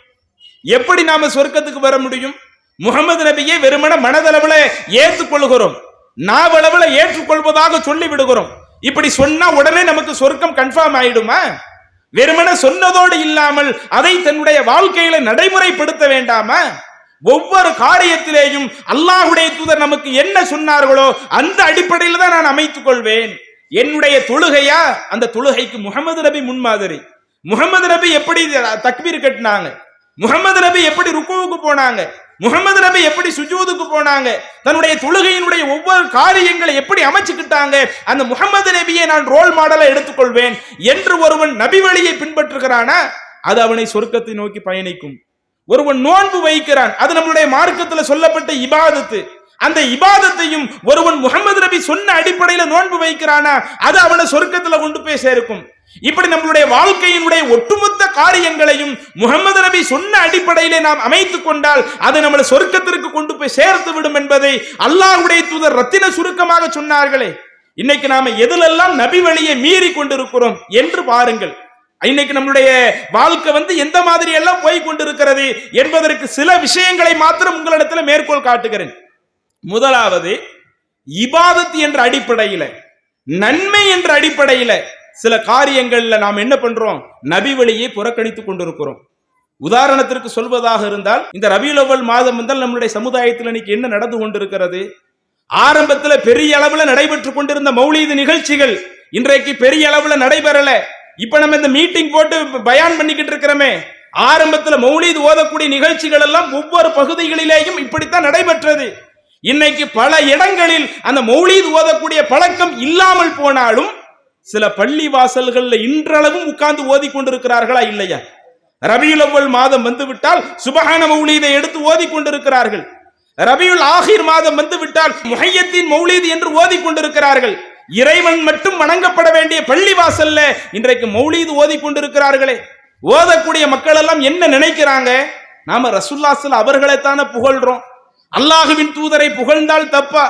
எப்படி நாம சொர்க்கத்துக்கு வர முடியும்? முஹம்மது நபியை வெறுமன மனதளவுல ஏற்றுக்கொள்கிறோம், நாவளவுல ஏற்றுக்கொள்வதாக சொல்லி விடுகிறோம். இப்படி சொன்னா உடனே நமக்கு சொர்க்கம் கன்ஃபார்ம் ஆயிடுமா? வெறுமன சொன்னதோடு இல்லாமல் அதை தன்னுடைய வாழ்க்கையில நடைமுறைப்படுத்த வேண்டாமா? ஒவ்வொரு காரியத்திலேயும் அல்லாஹ்வுடைய தூதர் நமக்கு என்ன சொன்னார்களோ அந்த அடிப்படையில் தான் நான் அமைத்துக் கொள்வேன். என்னுடைய தொழுகையா, அந்த தொழுகைக்கு முஹம்மது நபி முன்மாதிரி. முஹம்மது நபி எப்படி தக்பீர் கட்டினாங்க, முஹம்மது நபி எப்படி ருக்குவுக்கு போனாங்க, முஹம்மது நபி எப்படி சுஜூதுக்கு போனாங்க, தன்னுடைய தொழுகையினுடைய ஒவ்வொரு காரியங்களை எப்படி அமைச்சுக்கிட்டாங்க, அந்த முஹம்மது நபியை நான் ரோல் மாடலா எடுத்துக்கொள்வேன் என்று ஒருவன் நபி வழியை பின்பற்றுகிறானா அது அவனை சொர்க்கத்தை நோக்கி பயணிக்கும். ஒருவன் நோன்பு வைக்கிறான், அது நம்முடைய மார்க்கத்தில் சொல்லப்பட்ட இபாதத்து, அந்த இபாதத்தையும் ஒருவன் முஹம்மது நபி சொன்ன அடிப்படையில நோன்பு வைக்கிறானா அது அவனை சொர்க்கத்துல கொண்டு போய் சேர்க்கும். இப்படி நம்மளுடைய வாழ்க்கையினுடைய ஒட்டுமொத்த காரியங்களையும் முஹம்மது நபி சொன்ன அடிப்படையிலே நாம் அமைத்துக் கொண்டால் அது நம்மளை சொர்க்கத்திற்கு கொண்டு போய் சேர்த்து விடும் என்பதை அல்லாஹ்வுடைய தூதர் ரத்தின சுருக்கமாக சொன்னார்களே. இன்னைக்கு நாம எதிலெல்லாம் நபி வழியை மீறி கொண்டிருக்கிறோம் என்று பாருங்கள். இன்னைக்கு நம்மளுடைய வாழ்க்கை எந்த மாதிரி எல்லாம் போய் கொண்டிருக்கிறது என்பதற்கு சில விஷயங்களை மாத்திரம் உங்களிடத்தில் மேற்கோள் காட்டுகிறேன். முதலாவது, இபாதத் என்ற அடிப்படையில, நன்மை என்ற அடிப்படையில சில காரியங்கள்ல நாம் என்ன பண்றோம்? நபி வழியை புறக்கணித்துக் கொண்டிருக்கிறோம். உதாரணத்திற்கு சொல்வதாக இருந்தால், இந்த ரபியுல் அவ்வல் மாதம் வந்தால் நம்முடைய சமுதாயத்தில் இன்னைக்கு என்ன நடந்து கொண்டிருக்கிறது? ஆரம்பத்தில் பெரிய அளவில் நடைபெற்றுக் கொண்டிருந்த மௌலீது நிகழ்ச்சிகள் இன்றைக்கு பெரிய அளவில் நடைபெறல. இப்ப நம்ம இந்த மீட்டிங் போட்டு பயான் பண்ணிக்கிட்டு இருக்கிறோமே, ஆரம்பத்தில் மௌலீது ஓதக்கூடிய நிகழ்ச்சிகள் எல்லாம் ஒவ்வொரு பகுதிகளிலேயும் இப்படித்தான் நடைபெற்றது. இன்னைக்கு பல இடங்களில் அந்த மௌலீது ஓதக்கூடிய பழக்கம் இல்லாமல் போனாலும் சில பள்ளி வாசல்கள்ல இன்றளவும் உட்கார்ந்து ஓதி கொண்டிருக்கிறார்களா இல்லையா? ரபியுல் அவ்வல் மாதம் வந்துவிட்டால் சுபஹான மௌலீதை எடுத்து ஓதி கொண்டிருக்கிறார்கள். ரபியுல் ஆஹிர் மாதம் வந்துவிட்டால் முஹையத்தின் மௌலீது என்று ஓதி கொண்டிருக்கிறார்கள். இறைவன் மட்டும் வணங்கப்பட வேண்டிய பள்ளி வாசல்ல இன்றைக்கு மௌலீது ஓதி கொண்டிருக்கிறார்களே. ஓதக்கூடிய மக்கள் எல்லாம் என்ன நினைக்கிறாங்க? நாம ரசூலுல்லாஹி ஸல்லல்லாஹு அலைஹி அவர்களைத்தானே புகழ்றோம். அல்லாஹுவின் தூதரை புகழ்ந்தால் தப்பா?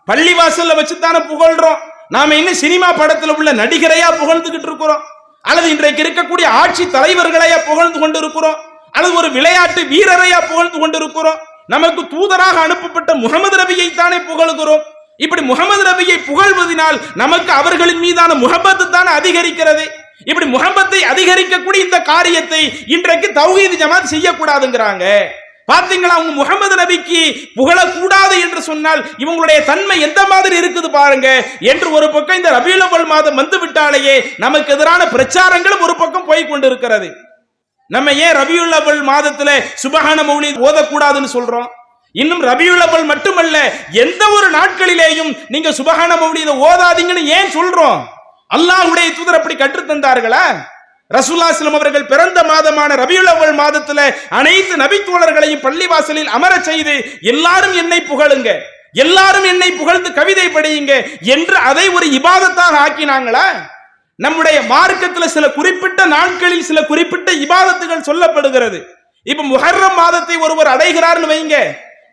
பள்ளி வாசல்ல வச்சுத்தானே புகழ்றோம். நாம இன்னும் சினிமா படத்துல உள்ள நடிகரையா புகழ்ந்துகிட்டு இருக்கிறோம், அல்லது இன்றைக்கு இருக்கக்கூடிய ஆட்சி தலைவர்களையா புகழ்ந்து கொண்டிருக்கிறோம், அல்லது ஒரு விளையாட்டு வீரரையா புகழ்ந்து கொண்டிருக்கிறோம்? நமக்கு தூதராக அனுப்பப்பட்ட முகமது நபியை தானே புகழ்கிறோம். இப்படி முகமது நபியை புகழ்வதனால் நமக்கு அவர்களின் மீதான முஹப்பத்து தானே அதிகரிக்கிறது. இப்படி முஹப்பத்தை அதிகரிக்கக்கூடிய இந்த காரியத்தை இன்றைக்கு தௌஹீத் ஜமாத் செய்யக்கூடாதுங்கிறாங்க. பாத்தீங்களா, அவங்க முகமது நபிக்கு புகழக்கூடாது என்று சொன்னால் இவங்களுடைய தன்மை எந்த மாதிரி இருக்குது பாருங்க என்று ஒரு பக்கம் இந்த ரபியுல் அவ்வல் மாதம் வந்து விட்டாலேயே நமக்கு எதிரான பிரச்சாரங்களும் ஒரு பக்கம் போய் கொண்டிருக்கிறது. நம்ம ஏன் ரபியுல் அவ்வல் மாதத்துல சுபஹான மௌலீத் ஓதக்கூடாதுன்னு சொல்றோம்? இன்னும் ரபியுல் அவ்வல் மட்டுமல்ல, எந்த ஒரு நாட்களிலேயும் நீங்க சுபஹான மௌலீதை ஓதாதீங்கன்னு ஏன் சொல்றோம்? அல்லாஹ்வுடைய தூதர் அப்படி கற்றுத் தந்தார்களா? ரசூலுல்லாஹி ஸல்லல்லாஹு அலைஹி அவர்கள் பிறந்த மாதமான ரபியுல் அவ்வல் மாதத்துல அனைத்து நபி தோழர்களையும் பள்ளிவாசலில் அமர செய்து எல்லாரும் என்னை புகழுங்க, எல்லாரும் என்னை புகழ்ந்து கவிதை படியுங்க என்று அதை ஒரு இபாதத்தாக ஆக்கினாங்களா? நம்முடைய மார்க்கத்துல சில குறிப்பிட்ட நாட்களில் சில குறிப்பிட்ட இபாதத்துகள் சொல்லப்படுகிறது. இப்ப முஹர்ரம் மாதத்தை ஒருவர் அடைகிறார்னு வைங்க,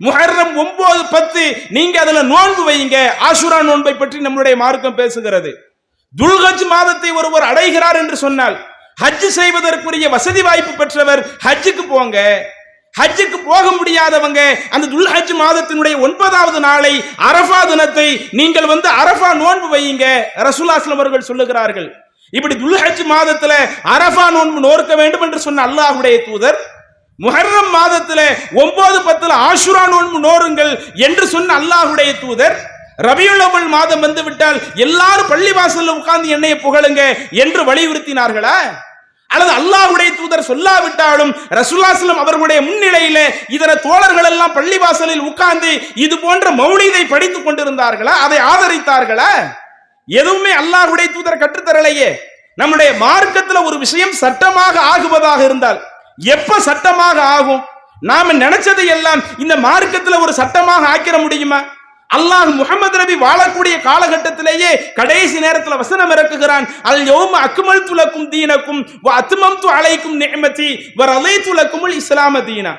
முஹர்ரம் 9, 10 நீங்க அதுல நோன்பு வைங்க. ஆஷுரா நோன்பை பற்றி நம்முடைய மார்க்கம் பேசுகிறது. துல்ஹஜ் மாதத்தை ஒருவர் அடைகிறார் என்று சொன்னால் ஹஜ் செய்வதற்குரிய வசதி வாய்ப்பு பெற்றவர் ஹஜ்ஜுக்கு போங்க. ஹஜ்ஜுக்கு போக முடியாதவங்க அந்த துல்ஹஜ் மாதத்தினுடைய 9வது நாளை அரஃபா தினத்தை நீங்கள் அரஃபா நோன்பு வையுங்க. ரசூலுல்லாஹி ஸல்லல்லாஹு அலைஹி அவர்கள் சொல்லுகிறார்கள். இப்படி துல்ஹஜ் மாதத்துல அரஃபா நோன்பு நோக்க வேண்டும் என்று சொன்ன அல்லாஹ்வுடைய தூதர் முஹர்ரம் மாதத்துல 9, 10 ஆஷுரா நோன்பு நோருங்கள் என்று சொன்ன அல்லாஹ்வுடைய தூதர் ரபியுல் அவ்வல் மாதம் வந்து விட்டால் எல்லாரும் பள்ளி வாசல்ல உட்கார்ந்து என்னைய புகழுங்க என்று வலியுறுத்தினார்களா? அல்லது அல்லாஹ்வுடைய தூதர் சொல்லாவிட்டாலும் ரசூலுல்லாஹி ஸல்லல்லாஹு அலைஹி அவர்களுடைய முன்னிலையில இதர தோழர்கள் எல்லாம் பள்ளி வாசலில் உட்கார்ந்து இது போன்ற மௌலீதை படித்துக் கொண்டிருந்தார்களா? அதை ஆதரித்தார்களா? எதுவுமே அல்லாஹ்வுடைய தூதர் கற்றுத்தரலையே. நம்முடைய மார்க்கத்துல ஒரு விஷயம் சட்டமாக ஆகுவதாக இருந்தால் எப்ப சட்டமாக ஆகும்? நாம நினைச்சதை எல்லாம் இந்த மார்க்கத்துல ஒரு சட்டமாக ஆக்கிர முடியுமா? அல்லாஹ் முஹம்மது நபி வாழக்கூடிய காலகட்டத்திலேயே கடைசி நேரத்தில் வசனம் இறக்குகிறான். அல் யௌம அக்மல்து லக்கும் தீனக்கும் வ அத்மம்து அலைக்கும் நிஅமதி வ ரலைது லக்குமுல் இஸ்லாம தீனா.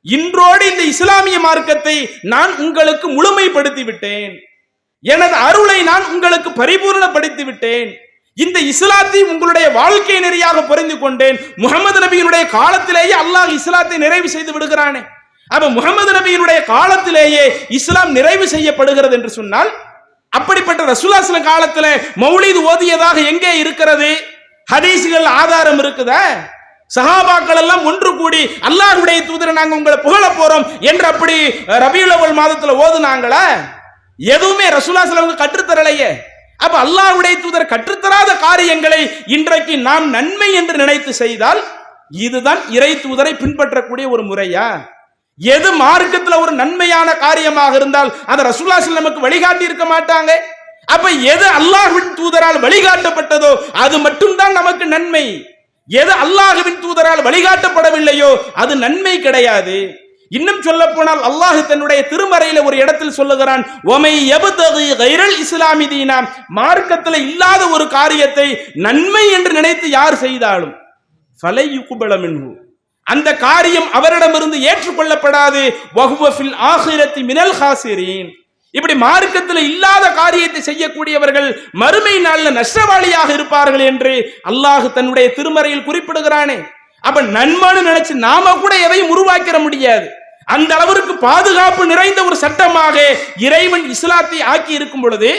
இன்றோடு இந்த இஸ்லாமிய மார்க்கத்தை நான் உங்களுக்கு முழுமைப்படுத்தி விட்டேன், எனது அருளை நான் உங்களுக்கு பரிபூர்ணப்படுத்தி விட்டேன், இந்த இஸ்லாத்தை உங்களுடைய வாழ்க்கை நெறியாக புரிந்து கொண்டேன். முஹம்மது நபியினுடைய காலத்திலேயே அல்லாஹ் இஸ்லாத்தை நிறைவு செய்து விடுகிறானே. அப்ப முஹம்மது நபியினுடைய காலத்திலேயே இஸ்லாம் நிறைவு செய்யப்படுகிறது என்று சொன்னால் அப்படிப்பட்ட ரசூலுல்லாஹி ஸல்லல்லாஹு அலைஹி காலத்துல மௌலீது ஓதியதாக எங்கே இருக்கிறது? ஹதீஸ்கள் ஆதாரம் இருக்குதா? சஹாபாக்கள் எல்லாம் ஒன்று கூடி அல்லாஹ்வுடைய தூதரை நாங்க உங்களை புகழ போறோம் என்று அப்படி ரபியுல் அவ்வல் மாதத்துல ஓதுனாங்களா? எதுவுமே ரசூலுல்லாஹி ஸல்லல்லாஹு அலைஹி கற்றுத்தரலையே. அப்ப அல்லாஹ்வுடைய தூதர் கற்றுத்தராத காரியங்களை இன்றைக்கு நாம் நன்மை என்று நினைத்து செய்தால் இதுதான் இறை தூதரை பின்பற்றக்கூடிய ஒரு முறையா? எது மார்க்கத்துல ஒரு நன்மையான காரியமாக இருந்தால் அதை ரசூலுல்லாஹி ஸல்லல்லாஹு அலைஹி நமக்கு வழிகாட்டி இருக்க மாட்டாங்க. அப்ப எது அல்லாஹ்வின் தூதரால் வழிகாட்டப்பட்டதோ அது மட்டும்தான் நமக்கு நன்மை. எது அல்லாஹ்வின் தூதரால் வழிகாட்டப்படவில்லையோ அது நன்மை கிடையாது. இன்னும் சொல்ல போனால் அல்லாஹ் தன்னுடைய திருமறையில ஒரு இடத்தில் சொல்லுகிறான், ஒமை யப்தகி கைரல் இஸ்லாமி தீனா, மார்க்கத்துல இல்லாத ஒரு காரியத்தை நன்மை என்று நினைத்து யார் செய்தாலும் ஃபலை யுக்பல மின்ஹு, அந்த காரியம் அவரிடமிருந்து ஏற்றுக்கொள்ளப்படாது. வஹுவ ஃபில் ஆகிரத்தி மினல் ஹாசிரீன். இப்படி மார்க்கத்தில் இல்லாத காரியத்தை செய்யக்கூடியவர்கள் மறுமை நாள்ல நஷ்டவாளியாக இருப்பார்கள் என்று அல்லாஹ் தன்னுடைய திருமறையில் குறிப்பிடுகிறானே. அப்ப நன்மைன்னு நினைச்சு நாம கூட எதையும் உருவாக்கிட முடியாது. அந்த அளவிற்கு பாதுகாப்பு நிறைந்த ஒரு சட்டமாக இறைவன் இஸ்லாத்தை ஆக்கி இருக்கும் பொழுது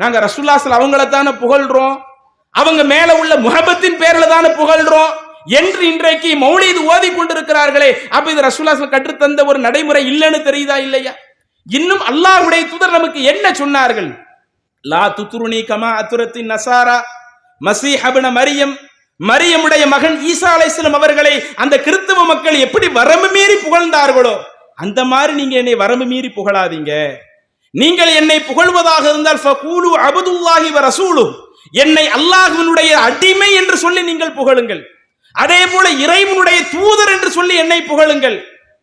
நாங்க ரசூலுல்லாஹி ஸல்லல்லாஹு அலைஹி அவங்கள தானே புகழ்றோம், அவங்க மேல உள்ள முஹப்பத்தின் பேர்ல தானே புகழ்றோம். என்று இன்றைக்கு மௌலீது ஓதி கொண்டிருக்கிறார்களே, அப்ப இது ரசூலுல்லாஹ் கற்றுத்தந்த ஒரு நடைமுறை இல்லைன்னு தெரியுதா இல்லையா? இன்னும் அல்லாஹ்வுடைய தூதர் நமக்கு என்ன சொன்னார்கள்? லா துத்ருனி கமா அத்துரத்தின் நசாரா மஸீஹ் இப்னு மரியம், மரியமுடைய மகன் ஈசா அலைஹிஸ்ஸலாம் அவர்களை அந்த கிறிஸ்தவ மக்கள் எப்படி வரம்பு மீறி புகழ்ந்தார்களோ அந்த மாதிரி நீங்க என்னை வரம்பு மீறி புகழாதீங்க. நீங்கள் என்னை புகழ்வதாக இருந்தால் ஃபகூலு அப்துல்லாஹி வ ரசூலு, என்னை அல்லாஹ்வினுடைய அடிமை என்று சொல்லி நீங்கள் புகழுங்கள். அதே போல இறைவனுடைய தூதர் என்று சொல்லி என்னை புகழுங்கள்.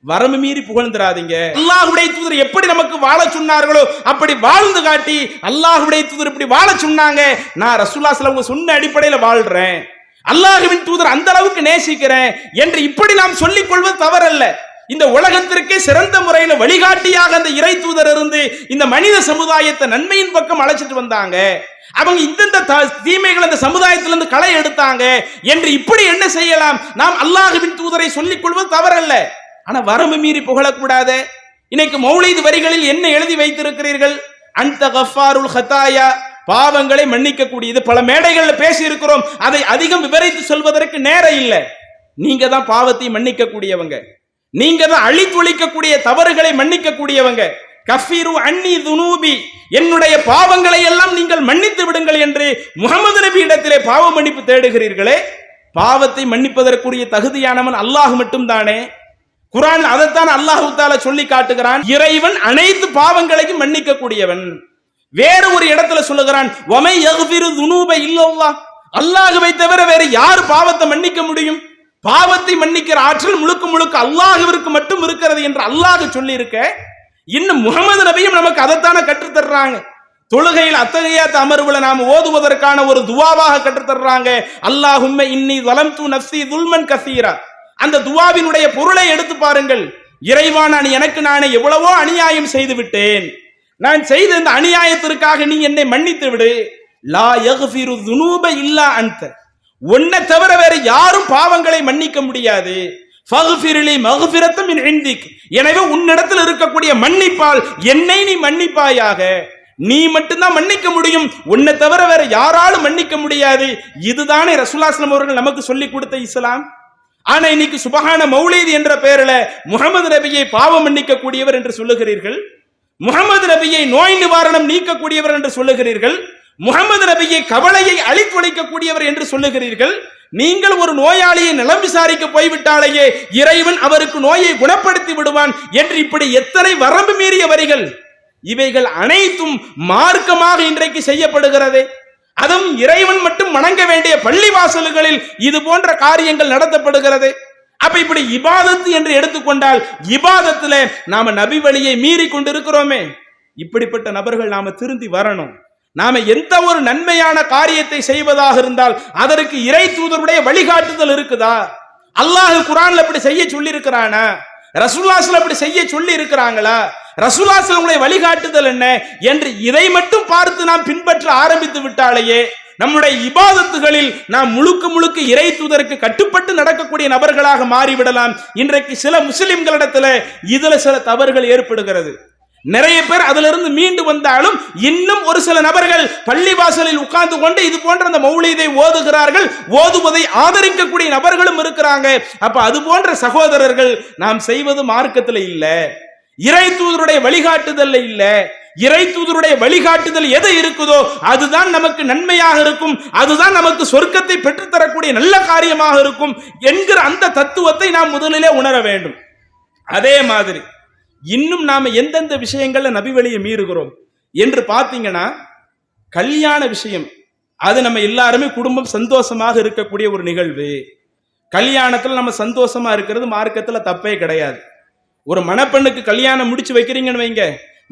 வரம்பு மீறி புகழ்ந்துராதீங்க. அல்லாஹ்வுடைய தூதர் எப்படி நமக்கு வாழ சொன்னார்களோ அப்படி வாழ்ந்து காட்டி, அல்லாஹ்வுடைய தூதர் இப்படி வாழ சொன்னாங்க, நான் ரசூலுல்லாஹி ஸல்லல்லாஹு அலைஹி வஸல்லம் சொன்ன அடிப்படையில் வாழ்றேன், அல்லாஹ்வின் தூதர் அந்த அளவுக்கு நேசிக்கிறேன் என்று இப்படி நாம் சொல்லிக் கொள்வது தவறல்ல. இந்த உலகத்திற்கே சிறந்த முறையில் வழிகாட்டியாக அந்த இறை தூதர் இருந்து இந்த மனித சமுதாயத்தை நன்மையின் பக்கம் அழைச்சிட்டு வந்தாங்க. அவங்க இந்த தீமைகள் அந்த சமுதாயத்திலிருந்து களை எடுத்தாங்க என்று இப்படி என்ன செய்யலாம்? நாம் அல்லாஹ்வின் தூதரை சொல்லிக் கொள்வது தவறல்ல. ஆனா வரம்பு மீறி புகழக்கூடாது. இன்னைக்கு மௌலீது வரிகளில் என்ன எழுதி வைத்திருக்கிறீர்கள்? அன்த கஃபாருல் ஹதாயா, பாவங்களை மன்னிக்க கூடியது. பல மேடைகள்ல பேசி இருக்கிறோம், அதை அதிகம் விவரித்து சொல்வதற்கு நேரம் இல்லை. நீங்க தான் பாவத்தை மன்னிக்க கூடியவங்க, நீங்க தான் அழித்தொழிக்க கூடிய தவறுகளை மன்னிக்க கூடியவங்க. கஃபீரு அன்னி துனூபி, என்னுடைய பாவங்களை எல்லாம் நீங்கள் மன்னித்து விடுங்கள் என்று முஹம்மது நபி இடத்திலே பாவ மன்னிப்பு தேடுகிறீர்களே, பாவத்தை மன்னிப்பதற்குரிய தகுதியானவன் அல்லாஹ் மட்டும் தானே. குர்ஆன் அதைத்தான் அல்லாஹ் தஆலா சொல்லி காட்டுகிறான், இறைவன் அனைத்து பாவங்களையும் மன்னிக்க கூடியவன். வேறு ஒரு இடத்துல சொல்லுகிறான், வமை யக்ஃபிரு துனூப இல்லல்லாஹ், அல்லாஹ்வை தவிர வேற யார் பாவத்தை மன்னிக்க முடியும்? பாவத்தை மன்னிக்கிற ஆற்றல் முழுக்க முழுக்க அல்லாஹ்விற்கு மட்டும் இருக்கிறது என்று அல்லாஹ் சொல்லி இருக்க, இன்னும் முஹம்மது நபியும் நமக்கு அதைத்தானே கற்றுத் தர்றாங்க. தொழுகையில் அத்தகையாத் அமர்வுல நாம் ஓதுவதற்கான ஒரு துவாவாக கற்றுத் தர்றாங்க, அல்லாஹும்ம இன்னி ஸலம்து நஃப்ஸி ஸுல்மன் கஸீரா. அந்த துவாவினுடைய பொருளை எடுத்து பாருங்கள். இறைவா, நான் எனக்கு நானே எவ்வளவோ அநியாயம் செய்து விட்டேன், நான் செய்த இந்த அநியாயத்திற்காக நீ என்னை மன்னித்து விடு. லா யக்ஃபிரு ஸுனூப இல்லா அன்த, உன்னை தவிர வேற யாரும் பாவங்களை மன்னிக்க முடியாது. ஃபக்ஃபிர்லி மக்ஃபிரத்தம் மின் இன்திக், எனவே உன்னிடத்தில் இருக்கக்கூடிய மன்னிப்பால் என்னை நீ மன்னிப்பாயாக. நீ மட்டும்தான் மன்னிக்க முடியும், உன்னை தவிர வேற யாராலும் மன்னிக்க முடியாது. இதுதானே ரசூலுல்லாஹி ஸல்லல்லாஹு அலைஹி வஸல்லம் அவர்கள் நமக்கு சொல்லி கொடுத்த இஸ்லாம். ஆனா இன்னைக்கு சுபஹான மௌலீத் என்ற பெயரில் முஹம்மது நபியை பாவம் மன்னிக்க கூடியவர் என்று சொல்லுகிறீர்கள், முஹம்மது நபியை நோய் நிவாரணம் நீக்கக்கூடியவர் என்று சொல்லுகிறீர்கள், முஹம்மது நபியை கவலையை அழித்தொழிக்க கூடியவர் என்று சொல்லுகிறீர்கள். நீங்கள் ஒரு நோயாளியை நலம் விசாரிக்க போய்விட்டாலேயே இறைவன் அவருக்கு நோயை குணப்படுத்தி விடுவான் என்று இப்படி எத்தனை வரம்பு மீறிய வரிகள்! இவைகள் அனைத்தும் மார்க்கமாக இன்றைக்கு செய்யப்படுகிறது. அதுவும் இறைவன் மட்டும் வணங்க வேண்டிய பள்ளிவாசல்களில் இது போன்ற காரியங்கள் நடத்தப்படுகிறது. அப்ப இப்படி இபாதத் என்று எடுத்துக்கொண்டால், இபாதத்துல நாம நபி வழியை மீறி கொண்டிருக்கிறோமே. இப்படிப்பட்ட நபர்கள் நாம திருந்தி வரணும். நாம எந்த ஒரு நன்மையான காரியத்தை செய்வதாக இருந்தால் அதற்கு இறை தூதருடைய வழிகாட்டுதல் இருக்குதா? அல்லாஹ் குர்ஆன்ல அப்படி செய்ய சொல்லி இருக்கிறானா? ரசூலுல்லாஹி ஸல்லல்லாஹு அப்படி செய்ய சொல்லி இருக்கிறாங்களா? ரசூலுல்லாஹி ஸல்லல்லாஹு வழிகாட்டுதல் என்ன என்று இதை மட்டும் பார்த்து நாம் பின்பற்ற ஆரம்பித்து விட்டாலேயே நம்முடைய இபாதத்துகளில் நாம் முழுக்க முழுக்க இறை தூதருக்கு கட்டுப்பட்டு நடக்கக்கூடிய நபர்களாக மாறிவிடலாம். இன்றைக்கு சில முஸ்லிம்களிடத்துல இதுல சில தவறுகள் ஏற்படுகிறது. நிறைய பேர் அதிலிருந்து மீண்டு வந்தாலும் இன்னும் ஒரு சில நபர்கள் பள்ளிவாசலில் உட்கார்ந்து கொண்டு இது போன்ற அந்த மௌலீதை ஓதுகிறார்கள், ஓதுவதை ஆதரிக்கக்கூடிய நபர்களும் இருக்கிறாங்க. அப்ப அது போன்ற சகோதரர்கள் நாம் செய்வது மார்க்கத்தில் இல்ல, இறை தூதருடைய வழிகாட்டுதல் இல்ல. இறை தூதருடைய வழிகாட்டுதல் எது இருக்குதோ அதுதான் நமக்கு நன்மையாக இருக்கும், அதுதான் நமக்கு சொர்க்கத்தை பெற்றுத்தரக்கூடிய நல்ல காரியமாக இருக்கும் என்கிற அந்த தத்துவத்தை நாம் முதலிலே உணர வேண்டும். அதே மாதிரி இன்னும் நாம எந்தெந்த விஷயங்கள்ல நபி வழியை மீறுகிறோம் என்று பார்த்தீங்கன்னா, கல்யாண விஷயம், அது நம்ம எல்லாருமே குடும்பம் சந்தோஷமாக இருக்கக்கூடிய ஒரு நிகழ்வு. கல்யாணத்துல நம்ம சந்தோஷமா இருக்கிறது மார்க்கத்துல தப்பே கிடையாது. ஒரு மணப்பெண்ணுக்கு கல்யாணம் முடிச்சு வைக்கிறீங்கன்னு வைங்க,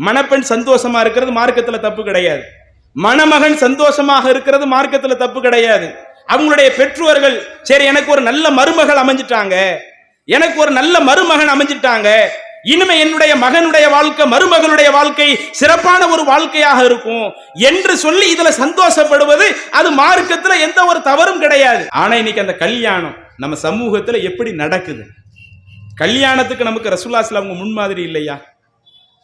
மணப்பெண் சந்தோஷமா இருக்கிறது மார்க்கத்துல தப்பு கிடையாது. மணமகன் சந்தோஷமாக இருக்கிறது மார்க்கத்துல தப்பு கிடையாது. அவங்களுடைய பெற்றோர்கள் சரி எனக்கு ஒரு நல்ல மருமகள் அமைஞ்சிட்டாங்க, எனக்கு ஒரு நல்ல மருமகன் அமைஞ்சிட்டாங்க, இனிமே என்னுடைய மகனுடைய வாழ்க்கை மருமகனுடைய வாழ்க்கை சிறப்பான ஒரு வாழ்க்கையாக இருக்கும் என்று சொல்லி இதுல சந்தோஷப்படுவது அது மார்க்கத்துல எந்த ஒரு தவறும் கிடையாது. ஆனா இன்னைக்கு அந்த கல்யாணம் நம்ம சமூகத்துல எப்படி நடக்குது? கல்யாணத்துக்கு நமக்கு ரசூலுல்லாஹி ஸல்லல்லாஹு அலைஹி வஸல்லம் முன்மாதிரி இல்லையா?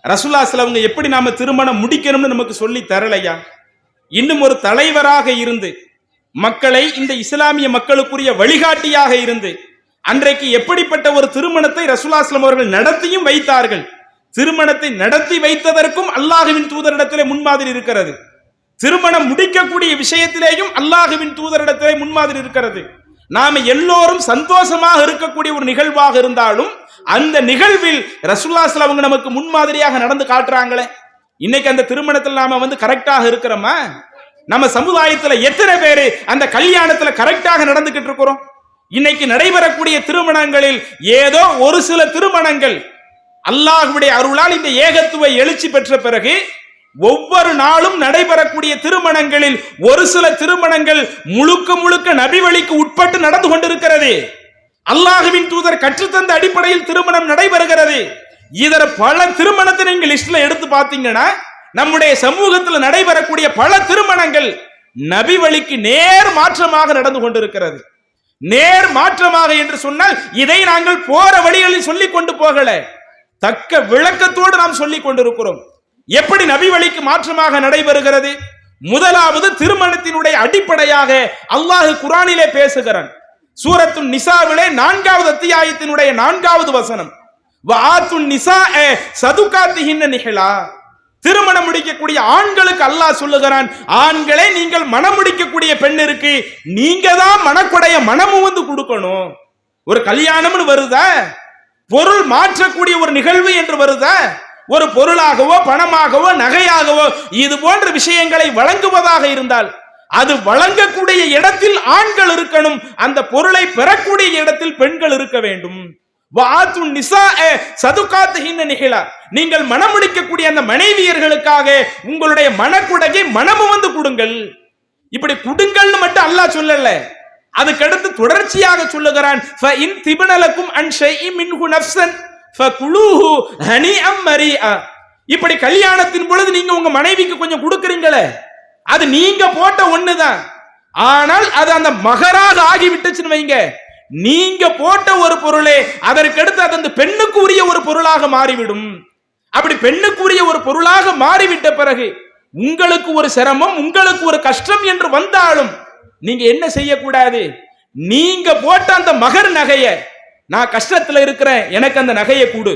ரசூலுல்லாஹி ஸல்லல்லாஹு அலைஹி வஸல்லம் எப்படி நாம திருமணம் முடிக்கணும்னு நமக்கு சொல்லி தரலையா? இன்னும் ஒரு தலைவராக இருந்து மக்களை இந்த இஸ்லாமிய மக்களுக்குரிய வழிகாட்டியாக இருந்து அன்றைக்கு எப்படிப்பட்ட ஒரு திருமணத்தை ரசூலுல்லாஹி ஸல்லல்லாஹு அலைஹி வஸல்லம் அவர்கள் நடத்தியும் வைத்தார்கள். திருமணத்தை நடத்தி வைத்ததற்கும் அல்லாஹ்வின் தூதரிடத்திலே முன்மாதிரி இருக்கிறது. திருமணம் முடிக்கக்கூடிய விஷயத்திலேயும் அல்லாஹ்வின் தூதரிடத்திலே முன்மாதிரி இருக்கிறது. நாம எல்லோரும் சந்தோஷமாக இருக்கக்கூடிய ஒரு நிகழ்வாக இருந்தாலும் அந்த நிகழ்வில் ரசூலுல்லாஹி ஸல்லல்லாஹு அலைஹி வஸல்லம் நமக்கு முன்மாதிரியாக நடந்து காட்டுறாங்களே. இன்னைக்கு அந்த திருமணத்தில் நாம கரெக்டாக இருக்கிறோமா? நம்ம சமுதாயத்துல எத்தனை பேரு அந்த கல்யாணத்துல கரெக்டாக நடந்துகிட்டு இருக்கிறோம்? இன்னைக்கு நடைபெறக்கூடிய திருமணங்களில் ஏதோ ஒரு சில திருமணங்கள் அல்லாஹ்வுடைய அருளால் இந்த ஏகத்துவ எழுச்சி பெற்ற பிறகு ஒவ்வொரு நாளும் நடைபெறக்கூடிய திருமணங்களில் ஒரு சில திருமணங்கள் முழுக்க முழுக்க நபி வழிக்கு உட்பட்டு நடந்து கொண்டிருக்கிறது. அல்லாஹ்வின் தூதர் கற்றுத்தந்த அடிப்படையில் திருமணம் நடைபெறுகிறது. இதர பல திருமணத்தை நீங்க லிஸ்ட்ல எடுத்து பார்த்தீங்கன்னா நம்முடைய சமூகத்தில் நடைபெறக்கூடிய பல திருமணங்கள் நபி வழிக்கு நேர் மாற்றமாக நடந்து கொண்டிருக்கிறது. நேர் மாற்றமாக என்று சொன்னால் இதை நாங்கள் போற வழிகளில் சொல்லிக் கொண்டு போகல, தக்க விளக்கத்தோடு நாம் சொல்லிக் கொண்டிருக்கிறோம். எப்படி நபி வழிக்கு மாற்றமாக நடைபெறுகிறது? முதலாவது திருமணத்தினுடைய அடிப்படையாக அல்லாஹ் குர்ஆனிலே பேசுகிறான். சூரத்துன் நிசாவிலே 4வது அத்தியாயத்தினுடைய 4வது வசனம், வஆத்துன் நிசாஅ சதுகாத்திஹின்ன நிஹலா. திருமணம் முடிக்கக்கூடிய ஆண்களுக்கு அல்லாஹ் சொல்லுகிறான், ஆண்களே நீங்கள் மனம் முடிக்கக்கூடிய பெண்ணிற்கு நீங்க தான் மனக்குடைய மனமும் கொடுக்கணும். ஒரு கல்யாணம்னு வருதா, பொருள் மாற்றக்கூடிய ஒரு நிகழ்வு என்று வருதா, ஒரு பொருளாகவோ பணமாகவோ நகையாகவோ இது போன்ற விஷயங்களை வழங்குவதாக இருந்தால் அது வழங்கக்கூடிய இடத்தில் ஆண்கள் இருக்கணும், அந்த பொருளை பெறக்கூடிய இடத்தில் பெண்கள் இருக்க வேண்டும். நீங்கள் மனமுடிக்கக்கூடிய அந்த மனைவியர்களுக்காக உங்களுடைய மனக்குடையை மனமும் கொடுங்கள். இப்படி கொடுங்கள்னு மட்டும் அல்லாஹ் சொல்லல, அதுக்கடுத்து தொடர்ச்சியாக சொல்லுகிறான், இப்படி கல்யாணத்தின் பொழுது நீங்க உங்க மனைவிக்கு கொஞ்சம் கொடுக்கறீங்களே, அது நீங்க போட்ட ஒண்ணுதான். ஆனால் அது அந்த மகராக ஆகிவிட்டுச்சுன்னு வைங்க, நீங்க போட்ட ஒரு பொருளே அதற்கடுத்து அது அந்த பெண்ணுக்கு உரிய ஒரு பொருளாக மாறிவிடும். அப்படி பெண்ணுக்குரிய ஒரு பொருளாக மாறிவிட்ட பிறகு உங்களுக்கு ஒரு சிரமம், உங்களுக்கு ஒரு கஷ்டம் என்று வந்தாலும் நீங்க என்ன செய்யக்கூடாது? நீங்க போட்ட அந்த மகர் நகைய, நான் கஷ்டத்துல இருக்கிறேன், எனக்கு அந்த நகையை கொடு,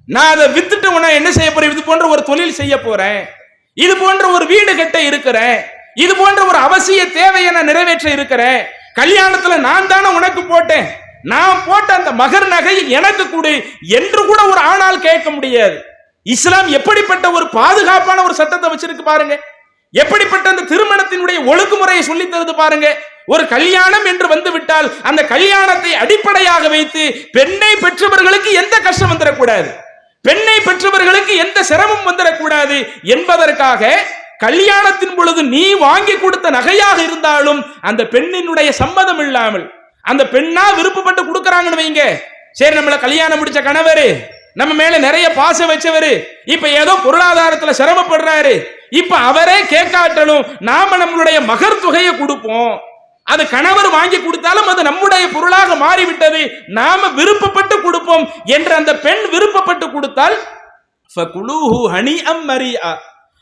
நான் அதை வித்துட்டு உன என்ன செய்ய போறேன், இது போன்ற ஒரு தொழில் செய்ய போறேன், இது போன்ற ஒரு வீடு கட்ட இருக்கிறேன், இது போன்ற ஒரு அவசிய தேவையை நான் நிறைவேற்ற இருக்கிறேன், கல்யாணத்துல நான் தானே உனக்கு போட்டேன், நான் போட்ட அந்த மகர் நகை எனக்கு கொடு என்று கூட ஒரு ஆணால் கேட்க முடியாது. இஸ்லாம் எப்படிப்பட்ட ஒரு பாதுகாப்பான ஒரு சட்டத்தை வச்சிருக்கு பாருங்க, எப்படிப்பட்ட அந்த திருமணத்தினுடைய ஒழுங்குமுறையை சொல்லி தருது பாருங்க. ஒரு கல்யாணம் என்று வந்து விட்டால் அந்த கல்யாணத்தை அடிப்படையாக வைத்து பெண்ணை பெற்றவர்களுக்கு எந்த கஷ்டம் வந்துடக்கூடாது, பெண்ணை பெற்றவர்களுக்கு எந்த சிரமம் வந்துடக்கூடாது என்பதற்காக கல்யாணத்தின் பொழுது நீ வாங்கி கொடுத்த நகையாக இருந்தாலும் அந்த பெண்ணினுடைய சம்மதம் இல்லாமல் அந்த பெண்ணா விருப்பப்பட்டு கொடுக்கறாங்கன்னு வைங்க, சரி நம்மள கல்யாணம் முடிச்ச கணவரு நம்ம மேல நிறைய பாசம் வச்சவரு இப்ப ஏதோ பொருளாதாரத்துல சிரமப்படுறாரு, இப்ப அவரே கேட்காட்டணும், நாம நம்மளுடைய மகர் தொகையை கொடுப்போம், அது கணவர் வாங்கி கொடுத்தாலும் அது நம்முடைய பொருளாக மாறிவிட்டது, நாம விருப்பப்பட்டு கொடுப்போம் என்று அந்த பெண் விருப்பப்பட்டு கொடுத்தால்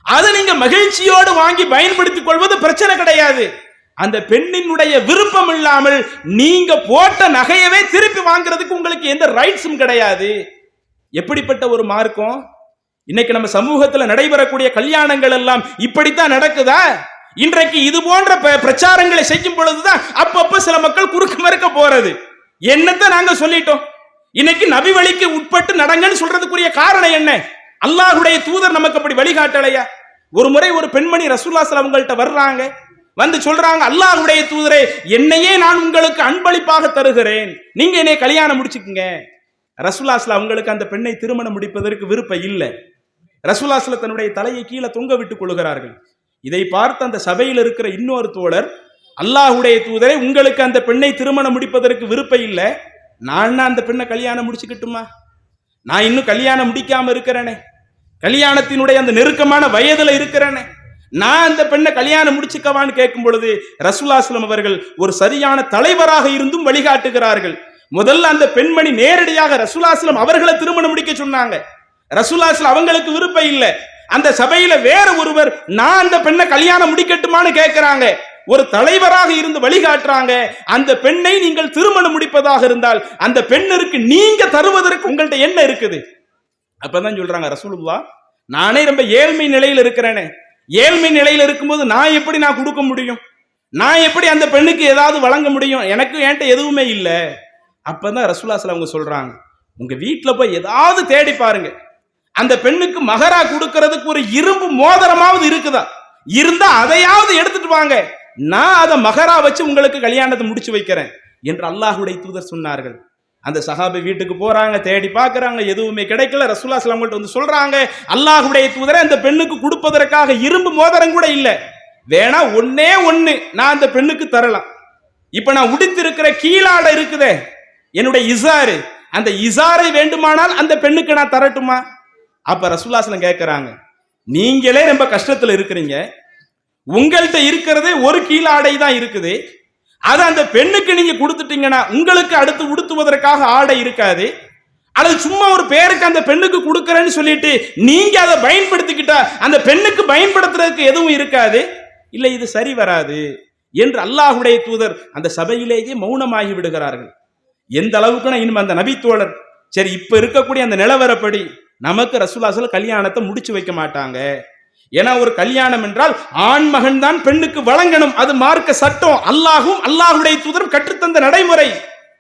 அதை நீங்க மகிழ்ச்சியோடு வாங்கி பயன்படுத்திக் கொள்வது பிரச்சனை கிடையாது. அந்த பெண்ணினுடைய விருப்பம் இல்லாமல் நீங்க போட்ட நகையவே திருப்பி வாங்குறதுக்கு உங்களுக்கு எந்த ரைட்ஸும் கிடையாது. எப்படிப்பட்ட ஒரு மார்க்கம்? இன்னைக்கு நம்ம சமூகத்துல நடைபெறக்கூடிய கல்யாணங்கள் எல்லாம் இப்படித்தான் நடக்குதா? இன்றைக்கு இது போன்ற பிரச்சாரங்களை செய்யும் பொழுதுதான் அப்பப்ப சில மக்கள் குறுக்கு மறுக்க போறது. என்னத்தை நாங்க சொல்லிட்டோம்? இன்னைக்கு நபி வழிக்கு உட்பட்டு நடங்கன்னு சொல்றதுக்குரிய காரணம் என்ன? அல்லாஹ்வுடைய தூதர் நமக்கு அப்படி வழிகாட்டலையா? ஒரு முறை ஒரு பெண்மணி ரசூலுல்லாஹி ஸல்லல்லாஹு அலைஹி வஸல்லம் வர்றாங்க, வந்து சொல்றாங்க, அல்லாஹ்வுடைய தூதரே, என்னையே நான் உங்களுக்கு அன்பளிப்பாக தருகிறேன், நீங்க என்னை கல்யாணம் முடிச்சுக்குங்க. ரசூலுல்லாஹி ஸல்லல்லாஹு அலைஹி வஸல்லம் அவங்களுக்கு அந்த பெண்ணை திருமணம் முடிப்பதற்கு விருப்பம் இல்லை. ரசூலுல்லாஹி ஸல்லல்லாஹு அலைஹி வஸல்லம் தன்னுடைய தலையை கீழே தொங்க விட்டுக் கொள்கிறார்கள். இதை பார்த்து அந்த சபையில் இருக்கிற இன்னொரு தோழர், அல்லாஹ்வுடைய தூதரே, உங்களுக்கு அந்த பெண்ணை திருமணம் முடிப்பதற்கு விருப்பம் இல்லை, நான் அந்த பெண்ணை கல்யாணம் முடிச்சுக்கிட்டுமா? நான் இன்னும் கல்யாணம் முடிக்காம இருக்கிறேனே, கல்யாணத்தினுடைய அந்த நெருக்கமான வயதுல இருக்கிறேனே, நான் அந்த பெண்ணை கல்யாணம் முடிச்சுக்கவான்னு கேட்கும் பொழுது ரசூலுல்லாஹி ஸல்லல்லாஹு அலைஹி வஸல்லம் அவர்கள் ஒரு சரியான தலைவராக இருந்தும் வழிகாட்டுகிறார்கள். முதல்ல அந்த பெண்மணி நேரடியாக ரசூலுல்லாஹி ஸல்லல்லாஹு அலைஹி வஸல்லம் அவர்களை திருமணம் முடிக்க சொன்னாங்க. ரசூலுல்லாஹி ஸல்லல்லாஹு அலைஹி வஸல்லம் அவங்களுக்கு விருப்பம் இல்லை. அந்த சபையில வேற ஒருவர், நான் அந்த பெண்ணை கல்யாணம் முடிக்கட்டுமான்னு கேட்கிறாங்க. ஒரு தலைவராக இருந்து வழிகாட்டுறாங்க. அந்த பெண்ணை நீங்கள் திருமணம் முடிப்பதாக இருந்தால் அந்த பெண்ணிற்கு நீங்க தருவதற்கு உங்கள்ட்ட என்ன இருக்குது? அப்பதான் சொல்றாங்க ரசூலுல்லாஹ், நானே ரொம்ப ஏழ்மை நிலையில் இருக்கிறேனே, ஏழ்மை நிலையில் இருக்கும்போது நான் எப்படி நான் கொடுக்க முடியும்? நான் எப்படி அந்த பெண்ணுக்கு ஏதாவது வழங்க முடியும்? எனக்கு என்கிட்ட எதுவுமே இல்லை. அப்பதான் ரசூலுல்லாஹ் ஸல்லல்லாஹு அலைஹி வஸல்லம் சொல்றாங்க, உங்க வீட்டுல போய் ஏதாவது தேடி பாருங்க, அந்த பெண்ணுக்கு மகரா கொடுக்கிறதுக்கு ஒரு இரும்பு மோதிரமாவது இருக்குதா? இருந்தா அதையாவது எடுத்துட்டு வாங்க, நான் அதை மகரா வச்சு உங்களுக்கு கல்யாணத்தை முடிச்சு வைக்கிறேன் என்று அல்லாஹ்வுடைய தூதர் சொன்னார்கள். அந்த சஹாபி வீட்டுக்கு போறாங்க, தேடி பார்க்கறாங்க, எதுவுமே கிடைக்கல. ரசூலுல்லாஹ் ஸல்லல்லாஹு அலைஹி வஸல்லம் வந்து சொல்றாங்க, அல்லாஹ்வுடைய தூதரே, அந்த பெண்ணுக்கு கொடுப்பதற்காக இரும்பு மோதிரம் கூட இல்ல, வேணா ஒன்னே ஒண்ணு நான் அந்த பெண்ணுக்கு தரலாம். இப்ப நான் உடுத்திருக்கிற கீழாடை இருக்குதே, என்னுடைய இசாரு, அந்த இசாரை வேண்டுமானால் அந்த பெண்ணுக்கு நான் தரட்டுமா? அப்ப ரசூலுல்லாஹ் ஸல்லல்லாஹு அலைஹி வஸல்லம் கேட்கறாங்க, நீங்களே ரொம்ப கஷ்டத்துல இருக்கிறீங்க, உங்கள்கிட்ட இருக்கிறதே ஒரு கீழாடை தான் இருக்குது, அது அந்த பெண்ணுக்கு நீங்க கொடுத்துட்டீங்கன்னா உங்களுக்கு அடுத்து உடுத்துவதற்காக ஆடை இருக்காது, அல்லது சும்மா ஒரு பேருக்கு அந்த பெண்ணுக்கு கொடுக்கறேன்னு சொல்லிட்டு நீங்க அதை பயன்படுத்திக்கிட்டா அந்த பெண்ணுக்கு பயன்படுத்துறதுக்கு எதுவும் இருக்காது, இல்ல இது சரி வராது என்று அல்லாஹ்வுடைய தூதர் அந்த சபையிலேயே மௌனமாகி விடுகிறார்கள். எந்த அளவுக்குன்னா, இன்னும் அந்த நபி தோழர் சரி இப்ப இருக்கக்கூடிய அந்த நிலவரப்படி நமக்கு ரசூலுல்லாஹ் ஸல்லல்லாஹு அலைஹி வஸல்லம் கல்யாணத்தை முடிச்சு வைக்க மாட்டாங்க. ஏன்னா ஒரு கல்யாணம் என்றால் ஆண் மகன் தான் பெண்ணுக்கு வழங்கணும், அது மார்க்க சட்டம், அல்லாஹ்வும் அல்லாஹ்வுடைய தூதரும் கற்றுத்தந்த நடைமுறை.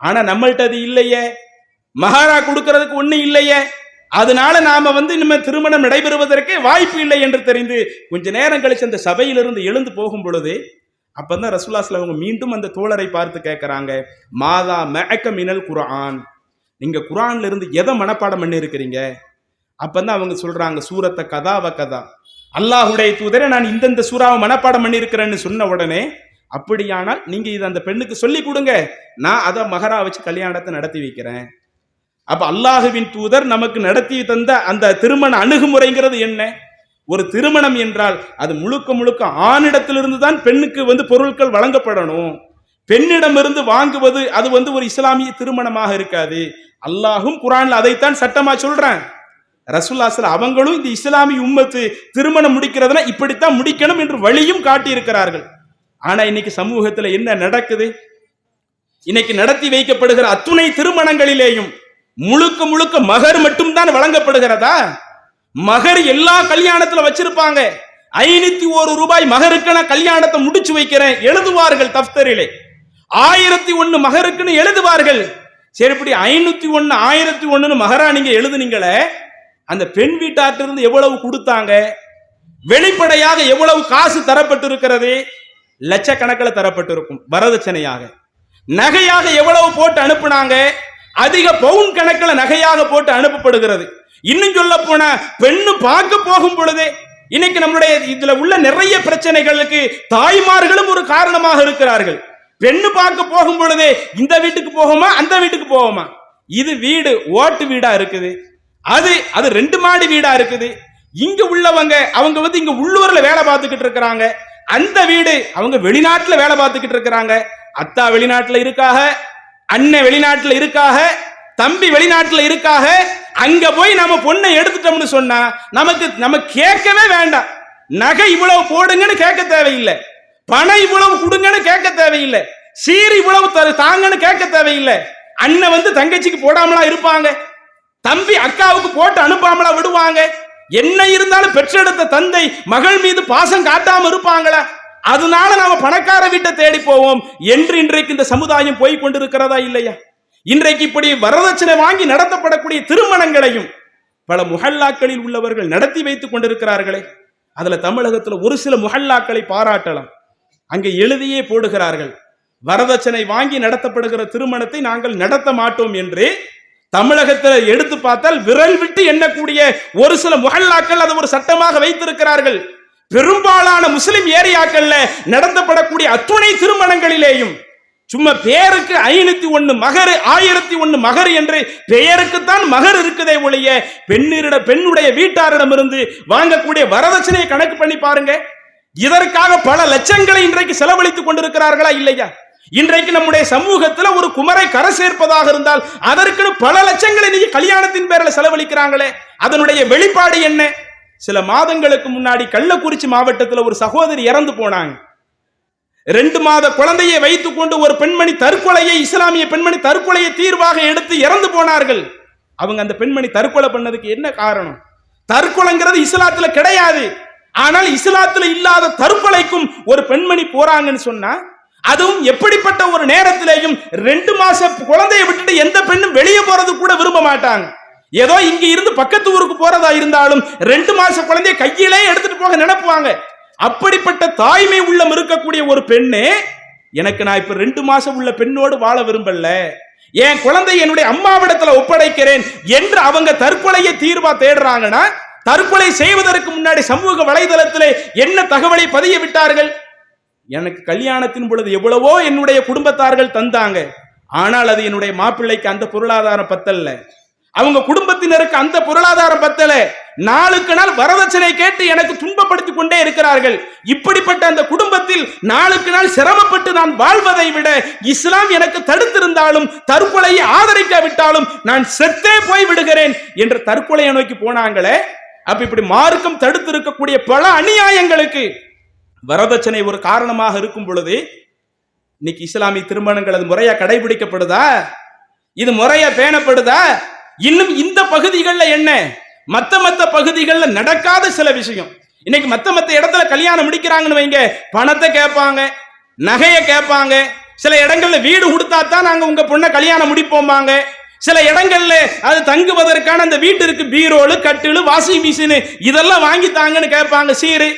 ஆனா நம்மள்ட்ட அது இல்லையே, மஹாரா கொடுக்கிறதுக்கு ஒண்ணு இல்லையே, அதனால நாம இனிமே திருமணம் நடைபெறுவதற்கே வாய்ப்பு இல்லை என்று தெரிந்து கொஞ்ச நேரம் கழிச்சு அந்த சபையிலிருந்து எழுந்து போகும் பொழுது அப்பதான் ரசூலுல்லாஹ் ஸல்லல்லாஹு அலைஹி வஸல்லம் மீண்டும் அந்த தோழரை பார்த்து கேட்கிறாங்க, மாதா மஅக மினல் குர்ஆன், நீங்க குர்ஆன்ல இருந்து எதை மனப்பாடம் பண்ணி இருக்கிறீங்க? அப்பதான் அவங்க சொல்றாங்க, சூரத்த கதா வ கதா, அல்லாஹ்வுடைய தூதரே நான் இந்த சூறாவை மனப்பாடம் பண்ணி இருக்கிறேன்னு சொன்ன உடனே, அப்படியானால் நீங்க இதை அந்த பெண்ணுக்கு சொல்லி கொடுங்க, நான் அதை மகரா வச்சு கல்யாணத்தை நடத்தி வைக்கிறேன். அப்ப அல்லாஹுவின் தூதர் நமக்கு நடத்தி தந்த அந்த திருமண அணுகுமுறைங்கிறது என்ன? ஒரு திருமணம் என்றால் அது முழுக்க முழுக்க ஆணிடத்திலிருந்து தான் பெண்ணுக்கு பொருட்கள் வழங்கப்படணும். பெண்ணிடமிருந்து வாங்குவது அது ஒரு இஸ்லாமிய திருமணமாக இருக்காது. அல்லாஹும் குர்ஆன்ல அதைத்தான் சட்டமா சொல்றான். ரசூலுல்லாஹ் ஸல்லல்லாஹு அலைஹி வஸல்லம் அவங்களும் இந்த இஸ்லாமிய உம்மத்து திருமணம் முடிக்கிறதுனா இப்படித்தான் முடிக்கணும் என்று வழியும் காட்டி இருக்கிறார்கள். ஆனா இன்னைக்கு சமூகத்துல என்ன நடக்குது? இன்னைக்கு நடத்தி வைக்கப்படுகிற அத்துணை திருமணங்களிலேயும் முழுக்க முழுக்க மகர் மட்டும் தான் வழங்கப்படுகிறதா? மகர் எல்லா கல்யாணத்துல வச்சிருப்பாங்க. 501 ரூபாய் மகருக்கான கல்யாணத்தை முடிச்சு வைக்கிறேன் எழுதுவார்கள் தஃப்தரிலே. 1001 மகருக்குன்னு எழுதுவார்கள். சரி, இப்படி 501 1001 மகரா நீங்க எழுதுனீங்களே, அந்த பெண் வீட்டாற்றிலிருந்து எவ்வளவு கொடுத்தாங்க? வெளிப்படையாக எவ்வளவு காசு தரப்பட்டு இருக்கிறது? லட்சக்கணக்கில் தரப்பட்டிருக்கும் வரதட்சணையாக. நகையாக எவ்வளவு போட்டு அனுப்புனாங்க? அதிக பவுன் கணக்கில் நகையாக போட்டு அனுப்பப்படுகிறது. இன்னும் சொல்ல போனா பெண்ணு பார்க்க போகும் பொழுதே இன்னைக்கு நம்மளுடைய இதுல உள்ள நிறைய பிரச்சனைகளுக்கு தாய்மார்களும் ஒரு காரணமாக இருக்கிறார்கள். பெண்ணு பார்க்க போகும் பொழுதே இந்த வீட்டுக்கு போகுமா அந்த வீட்டுக்கு போகுமா, இது வீடு ஓட்டு வீடா இருக்குது, அது 2 மாடி வீடா இருக்குது, இங்க உள்ளவங்க அவங்க இங்க உள்ளூர்ல வேலை பார்த்துக்கிட்டு இருக்கிறாங்க, அந்த வீடு அவங்க வெளிநாட்டுல வேலை பார்த்துக்கிட்டு இருக்கிறாங்க, அத்தா வெளிநாட்டுல இருக்காக, அண்ணன் வெளிநாட்டுல இருக்காக, தம்பி வெளிநாட்டுல இருக்காக, அங்க போய் நம்ம பொண்ணை எடுத்துட்டோம்னு சொன்னா நம்ம கேட்கவே வேண்டாம். நகை இவ்வளவு போடுங்கன்னு கேட்க தேவையில்லை, பணம் இவ்வளவு கொடுங்கன்னு கேட்க தேவையில்லை, சீர் இவ்வளவு தாங்கன்னு கேட்க தேவையில்லை. அண்ணன் தங்கச்சிக்கு போடாமலா இருப்பாங்க, தம்பி அக்காவுக்கு போட்டு அனுப்பாமலா விடுவாங்க. என்ன இருந்தாலும் பெற்றெடுத்த தந்தை மகள் மீது பாசம் காட்டாம இருப்பாங்களா? அதனால நாம பணக்கார வீட்டை தேடி போவோம் என்று இன்றைக்கு இந்த சமுதாயம் போய் கொண்டிருக்கிறதா இல்லையா? இன்றைக்கு இப்படி வரதட்சணை வாங்கி நடத்தப்படக்கூடிய திருமணங்களையும் பல முஹல்லாக்களில் உள்ளவர்கள் நடத்தி வைத்துக் கொண்டிருக்கிறார்களே. அதுல தமிழகத்தில் ஒரு சில முஹல்லாக்களை பாராட்டலாம். அங்கே எழுதியே போடுகிறார்கள், வரதட்சணை வாங்கி நடத்தப்படுகிற திருமணத்தை நாங்கள் நடத்த மாட்டோம் என்று. தமிழகத்தில் எடுத்து பார்த்தால் விரல் விட்டு எண்ணக்கூடிய ஒரு சில முஹல்லாக்கள் அதை ஒரு சட்டமாக வைத்திருக்கிறார்கள். பெரும்பாலான முஸ்லிம் ஏரியாக்கள்ல நடத்தப்படக்கூடிய அத்துணை திருமணங்களிலேயும் சும்மா பேருக்கு 501 மகர் 1001 மகர் என்று பெயருக்குத்தான் மகர் இருக்குதே ஒழிய பெண்ணுடைய வீட்டாரிடம் இருந்து வாங்கக்கூடிய வரதட்சணையை கணக்கு பண்ணி பாருங்க. இதற்காக பல லட்சங்களை இன்றைக்கு செலவழித்துக் கொண்டிருக்கிறார்களா இல்லையா? இன்றைக்கு நம்முடைய சமூகத்தில் ஒரு குமரை கரை சேர்ப்பதாக இருந்தால் அதற்கு பல லட்சங்களை நீங்க கல்யாணத்தின் பேரில் செலவழிக்கிறாங்களே, அதனுடைய வெளிப்பாடு என்ன? சில மாதங்களுக்கு முன்னாடி கள்ளக்குறிச்சி மாவட்டத்தில் ஒரு சகோதரி இறந்து போனாங்க. 2 மாத குழந்தையை வைத்துக் கொண்டு ஒரு பெண்மணி தற்கொலையை, இஸ்லாமிய பெண்மணி தற்கொலையை தீர்வாக எடுத்து இறந்து போனார்கள். அவங்க அந்த பெண்மணி தற்கொலை பண்ணதுக்கு என்ன காரணம்? தற்கொலைங்கிறது இஸ்லாத்துல கிடையாது. ஆனால் இஸ்லாத்துல இல்லாத தற்கொலைக்கும் ஒரு பெண்மணி போறாங்கன்னு சொன்னா, அதுவும் எப்படிப்பட்ட ஒரு நேரத்திலேயும் 2 மாச குழந்தையை விட்டுட்டு எந்த பெண்ணும் வெளியே போறது கூட விரும்ப மாட்டாங்க. ஏதோ இங்க இருந்து பக்கத்து ஊருக்கு போறதா இருந்தாலும் 2 மாச குழந்தைய கையிலே எடுத்துட்டு போக நினைப்புவாங்க. அப்படிப்பட்ட தாய்மை உள்ளம் இருக்கக்கூடிய ஒரு பெண்ணே, எனக்கு நான் இப்ப 2 மாசம் உள்ள பெண்ணோடு வாழ விரும்பல, என் குழந்தை என்னுடைய அம்மாவிடத்துல ஒப்படைக்கிறேன் என்று அவங்க தற்கொலையை தீர்வா தேடுறாங்கன்னா, தற்கொலை செய்வதற்கு முன்னாடி சமூக வலைதளத்திலே என்ன தகவலை பதிய விட்டார்கள்? எனக்கு கல்யாணத்தின் பொழுது எவ்வளவோ என்னுடைய குடும்பத்தார்கள் தந்தாங்க, ஆனால் அது என்னுடைய மாப்பிள்ளைக்கு அந்த பொருளாதாரம் பத்தல்ல, அவங்க குடும்பத்தினருக்கு அந்த பொருளாதாரம் பத்தல, நாளுக்கு நாள் வரதட்சணை கேட்டு எனக்கு துன்பப்படுத்திக் கொண்டே இருக்கிறார்கள். இப்படிப்பட்ட அந்த குடும்பத்தில் நாளுக்கு நாள் சிரமப்பட்டு நான் வாழ்வதை விட இஸ்லாம் எனக்கு தடுத்திருந்தாலும், தற்கொலையை ஆதரிக்காவிட்டாலும் நான் செத்தே போய் விடுகிறேன் என்று தற்கொலையை நோக்கி போனாங்களே. அப்ப இப்படி மார்க்கம் தடுத்து இருக்கக்கூடிய பல அநியாயங்களுக்கு வரதட்சணை ஒரு காரணமாக இருக்கும் பொழுது, இன்னைக்கு இஸ்லாமிய திருமணங்கள் அது முறையா கடைபிடிக்கப்படுதா? இது முறையா பேணப்படுதா? இன்னும் இந்த பகுதிகளில் என்ன, மத்த பகுதிகளில் நடக்காத சில விஷயம். இன்னைக்கு மத்த இடத்துல கல்யாணம் முடிக்கிறாங்கன்னு வைங்க, பணத்தை கேட்பாங்க, நகையை கேட்பாங்க, சில இடங்கள்ல வீடு கொடுத்தா தான் நாங்க உங்க பொண்ணை கல்யாணம் முடிப்போம்பாங்க, சில இடங்கள்ல அது தங்குவதற்கான அந்த வீட்டிற்கு பீரோலு, கட்டிலு, வாஷிங் மிஷின் இதெல்லாம் வாங்கி தாங்கன்னு கேட்பாங்க. சீரு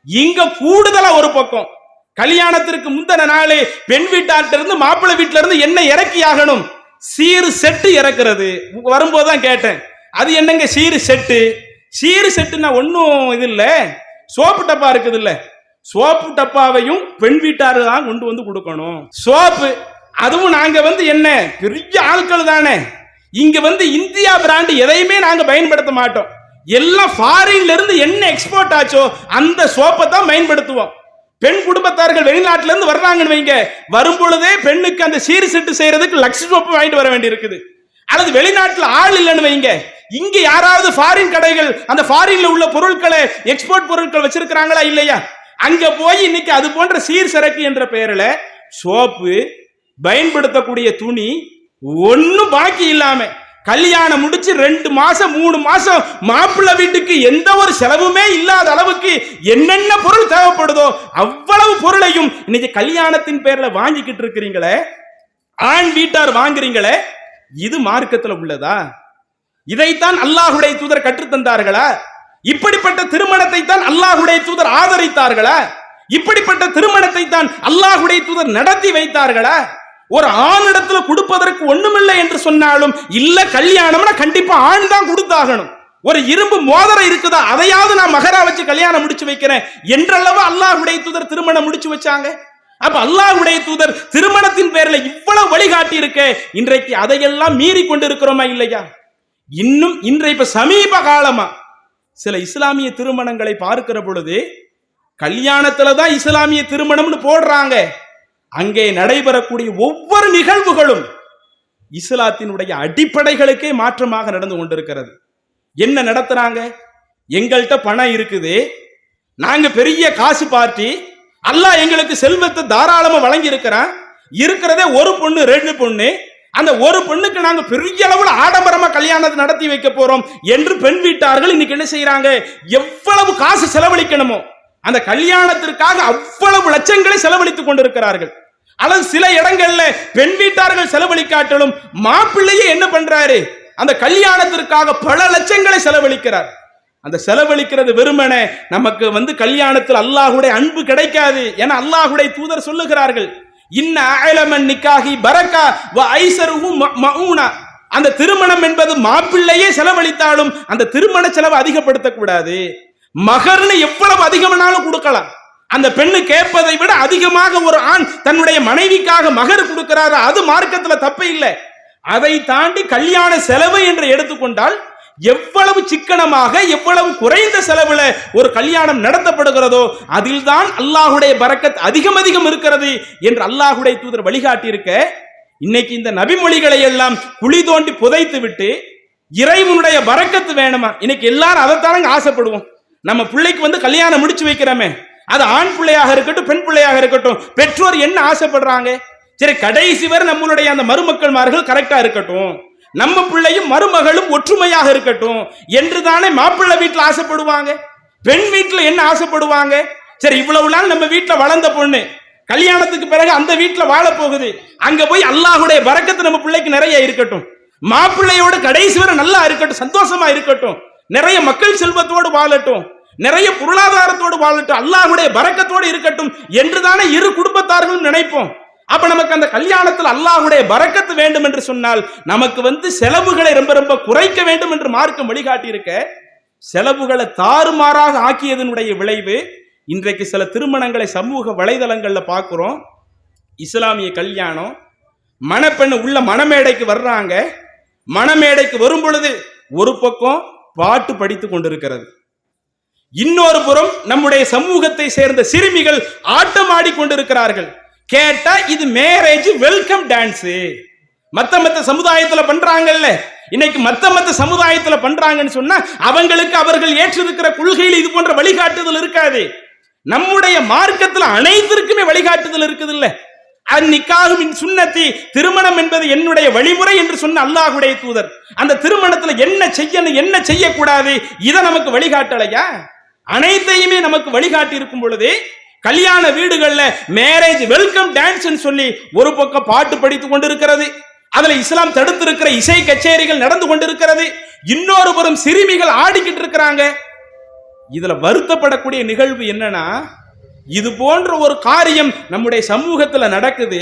இங்க கூடுதலா ஒரு பக்கம், கல்யாணத்திற்கு முந்தின நாள் பெண் வீட்டார்ட்ட இருந்து மாப்பிள்ளை வீட்டுல இருந்து என்ன இறக்கி ஆகணும், சீரு செட்டு இறக்குறது. வரும்போதுதான் கேட்டேன், அது என்னங்க சீரு செட்டு? சீரு செட்டுனா ஒன்னும் இது இல்ல, சோப்பு டப்பா இருக்குது இல்ல, சோப்பு டப்பாவையும் பெண் வீட்டாரு தான் கொண்டு வந்து கொடுக்கணும். சோப்பு அதுவும் நாங்க என்ன பெரிய ஆட்கள் தானே, இங்க இந்தியா பிராண்ட் எதையுமே நாங்க பயன்படுத்த மாட்டோம், எல்லாம் ஃபாரின்ல இருந்து என்ன எக்ஸ்போர்ட் ஆச்சோ அந்த சோப்பை தான் பயன்படுத்துவோம். பெண் குடும்பத்தார்கள் வெளிநாட்டுல இருந்து வர்றாங்கன்னு வைங்க, வரும் பொழுதே பெண்ணுக்கு அந்த சீர் செட்டு செய்யறதுக்கு லக்ஸ் சோப்பு வாங்கிட்டு வர வேண்டி இருக்குது. அல்லது வெளிநாட்டுல ஆள் இல்லைன்னு வைங்க, இங்க யாராவது ஃபாரின் கடைகள் அந்த ஃபாரின்ல உள்ள பொருட்களை, எக்ஸ்போர்ட் பொருட்கள் வச்சிருக்கிறாங்களா இல்லையா, அங்க போய் இன்னைக்கு அது போன்ற சீர் சரக்கு என்ற பெயரில் சோப்பு, பயன்படுத்தக்கூடிய துணி ஒன்னும் பாக்கி இல்லாம கல்யாணம் முடிச்சு 2 மாசம் 3 மாசம் மாப்பிள்ளை வீட்டுக்கு எந்த ஒரு செலவுமே இல்லாத அளவுக்கு என்னென்ன பொருள் தேவைப்படுதோ அவ்வளவு பொருளையும் இன்னைக்கு கல்யாணத்தின் பேர்ல வாங்கிக்கிட்டு இருக்கிறீங்களே, ஆண் வீட்டார் வாங்குறீங்களே, இது மார்க்கத்தில் உள்ளதா? இதைத்தான் அல்லாஹ்வுடைய தூதர் கற்றுத்தந்தார்களா? இப்படிப்பட்ட திருமணத்தை தான் அல்லாஹ்வுடைய தூதர் ஆதரித்தார்களா? இப்படிப்பட்ட திருமணத்தை தான் அல்லாஹ்வுடைய தூதர் நடத்தி வைத்தார்களா? ஒரு ஆணிடத்துல கொடுப்பதற்கு ஒண்ணுமில்லை என்று சொன்னாலும் இல்ல, கல்யாணம்னா கண்டிப்பா ஆண் தான் கொடுத்தாகணும். ஒரு இரும்பு மோதிரம் இருக்குதா, அதையாவது நான் மகரா வச்சு கல்யாணம் முடிச்சு வைக்கிறேன் என்றளவு அல்லாஹ்வுடைய தூதர் திருமணம் முடிச்சு வச்சாங்க. அப்ப அல்லாஹ்வுடைய தூதர் திருமணத்தின் பேர்ல இவ்வளவு வழிகாட்டி இருக்க, இன்றைக்கு அதையெல்லாம் மீறி கொண்டு இருக்கிறோமா இல்லையா? இன்னும் இன்றைய சமீப காலமா சில இஸ்லாமிய திருமணங்களை பார்க்கிற பொழுது கல்யாணத்துலதான் இஸ்லாமிய திருமணம்னு போடுறாங்க, அங்கே நடைபெறக்கூடிய ஒவ்வொரு நிகழ்வுகளும் இஸ்லாத்தினுடைய அடிப்படைகளுக்கே மாற்றமாக நடந்து கொண்டிருக்கிறது. என்ன நடத்துறாங்க? எங்கள்கிட்ட பணம் இருக்குது, நாங்க பெரிய காசு பார்ட்டி, அல்லாஹ் எங்களுக்கு செல்வத்தை தாராளமா வழங்கி இருக்கிறான், இருக்கிறதே ஒரு பொண்ணு 2 பொண்ணு, அந்த ஒரு பொண்ணுக்கு நாங்க பெரிய அளவுல ஆடம்பரமா கல்யாணத்தை நடத்தி வைக்க போறோம் என்று பெண் வீட்டார்கள் இன்னைக்கு என்ன செய்யறாங்க, எவ்வளவு காசு செலவழிக்கணுமோ அந்த கல்யாணத்திற்காக அவ்வளவு லட்சங்களை செலவழித்துக் கொண்டிருக்கிறார்கள். அல்லது சில இடங்கள்ல பெண் வீட்டார்கள் செலவழிக்காட்டலும் மாப்பிள்ளையே என்ன பண்றாரு, அந்த கல்யாணத்திற்காக பல லட்சங்களை செலவழிக்கிறார். அந்த செலவழிக்கிறது வெறுமனே நமக்கு கல்யாணத்தில் அல்லாஹ்வுடைய அன்பு கிடைக்காது. ஏன்னா அல்லாஹ்வுடைய தூதர் சொல்லுகிறார்கள், இன்ன அஅலமன் நிக்காஹி பரக்கா வ ஐஸருஹு மஊனா. அந்த திருமணம் என்பது மாப்பிள்ளையே செலவழித்தாலும் அந்த திருமண செலவு அதிகப்படுத்த கூடாது. மகர்னு எவ்வளவு அதிகமானாலும் கொடுக்கலாம், அந்த பெண்ணு கேட்பதை விட அதிகமாக ஒரு ஆண் தன்னுடைய மனைவிக்காக மகர் கொடுக்கிறாரு, அது மார்க்கத்துல தப்பு இல்லை. அதை தாண்டி கல்யாண செலவு என்று எடுத்துக்கொண்டால் எவ்வளவு சிக்கனமாக எவ்வளவு குறைந்த செலவுல ஒரு கல்யாணம் நடத்தப்படுகிறதோ அதில் தான் அல்லாஹ்வுடைய பரக்கத் அதிகம் அதிகம் இருக்கிறது என்று அல்லாஹ்வுடைய தூதர் வழிகாட்டி இருக்க, இன்னைக்கு இந்த நபிமொழிகளை எல்லாம் குழி தோண்டி புதைத்து விட்டு இறைவனுடைய பரக்கத்து வேணுமா, இன்னைக்கு எல்லாரும் அதைத்தானங்க ஆசைப்படுவோம். நம்ம பிள்ளைக்கு கல்யாணம் முடிச்சு வைக்கிறோமே, அது ஆண் பிள்ளையாக இருக்கட்டும் பெண் பிள்ளையாக இருக்கட்டும், பெற்றோர் என்ன ஆசைப்படுறாங்க? சரி, கடைசி வரை நம்மளுடைய அந்த மருமக்கள்மார்கள் கரெக்டா இருக்கட்டும், நம்ம பிள்ளையும் மருமகளும் ஒற்றுமையாக இருக்கட்டும் என்று தானே மாப்பிள்ளை வீட்டில் ஆசைப்படுவாங்க. பெண் வீட்டில் என்ன ஆசைப்படுவாங்க? சரி, இவ்வளவு நாள் நம்ம வீட்டில் வளர்ந்த பொண்ணு கல்யாணத்துக்கு பிறகு அந்த வீட்டில் வாழ போகுது, அங்க போய் அல்லாஹ்வுடைய பரக்கத்து நம்ம பிள்ளைக்கு நிறைய இருக்கட்டும், மாப்பிள்ளையோட கடைசி வரை நல்லா இருக்கட்டும், சந்தோஷமா இருக்கட்டும், நிறைய மக்கள் செல்வத்தோடு வாழட்டும், நிறைய பொருளாதாரத்தோடு வாழட்டும், அல்லாஹ்வுடைய பரக்கத்தோடு இருக்கட்டும் என்றுதானே இரு குடும்பத்தார்களும் நினைப்போம். அப்ப நமக்கு அந்த கல்யாணத்தில் அல்லாஹ்வுடைய பரக்கத்து வேண்டும் என்று சொன்னால் நமக்கு செலவுகளை ரொம்ப ரொம்ப குறைக்க வேண்டும் என்று மார்க்கம் வழிகாட்டி இருக்க, செலவுகளை தாறுமாறாக ஆக்கியதனுடைய விளைவு இன்றைக்கு சில திருமணங்களை சமூக வலைதளங்கள்ல பார்க்கிறோம். இஸ்லாமிய கல்யாணம், மணப்பெண்ணு உள்ள மணமேடைக்கு வர்றாங்க, மணமேடைக்கு வரும் பொழுது ஒரு பக்கம் பாட்டு படித்துக் கொண்டிருக்கிறது, இன்னொரு புறம் நம்முடைய சமூகத்தை சேர்ந்த சிறுமிகள் ஆட்டம் ஆடிக்கொண்டிருக்கிறார்கள். கேட்டா இது மேரேஜ் வெல்கம் டான்ஸ். மத்த சமுதாயத்துல பண்றாங்கல்ல, இன்னைக்கு மத்த சமுதாயத்துல பண்றாங்கன்னு சொன்னா அவங்களுக்கு அவர்கள் ஏற்றிருக்கிற கொள்கையில் இது போன்ற வழிகாட்டுதல் இருக்காது. நம்முடைய மார்க்கத்தில் அனைத்திற்குமே வழிகாட்டுதல் இருக்குது இல்ல. அந்நிக்காஹுமின் சுன்னத்தி, திருமணம் என்பது என்னுடைய வழிமுறை என்று சொன்ன அல்லாஹ்வுடைய தூதர் அந்த திருமணத்துல என்ன செய்யணும் என்ன செய்யக்கூடாது இதை நமக்கு வழிகாட்டலையா? அனைத்தையுமே நமக்கு வழிகாட்டி இருக்கும் பொழுது கல்யாண வீடுகள்ல மேரேஜ் வெல்கம் டான்ஸ் சொல்லி ஒரு பக்கம் பாட்டு படித்துக் கொண்டிருக்கிறது, அதுல இஸ்லாம் தடுத்திருக்கிற இசை கச்சேரிகள் நடந்து கொண்டிருக்கிறது, இன்னொரு புறம் சிறுமிகள் ஆடிக்கிட்டு இருக்கிறாங்க. இதுல வருத்தப்படக்கூடிய நிகழ்வு என்னன்னா, இது போன்ற ஒரு காரியம் நம்முடைய சமூகத்துல நடக்குது,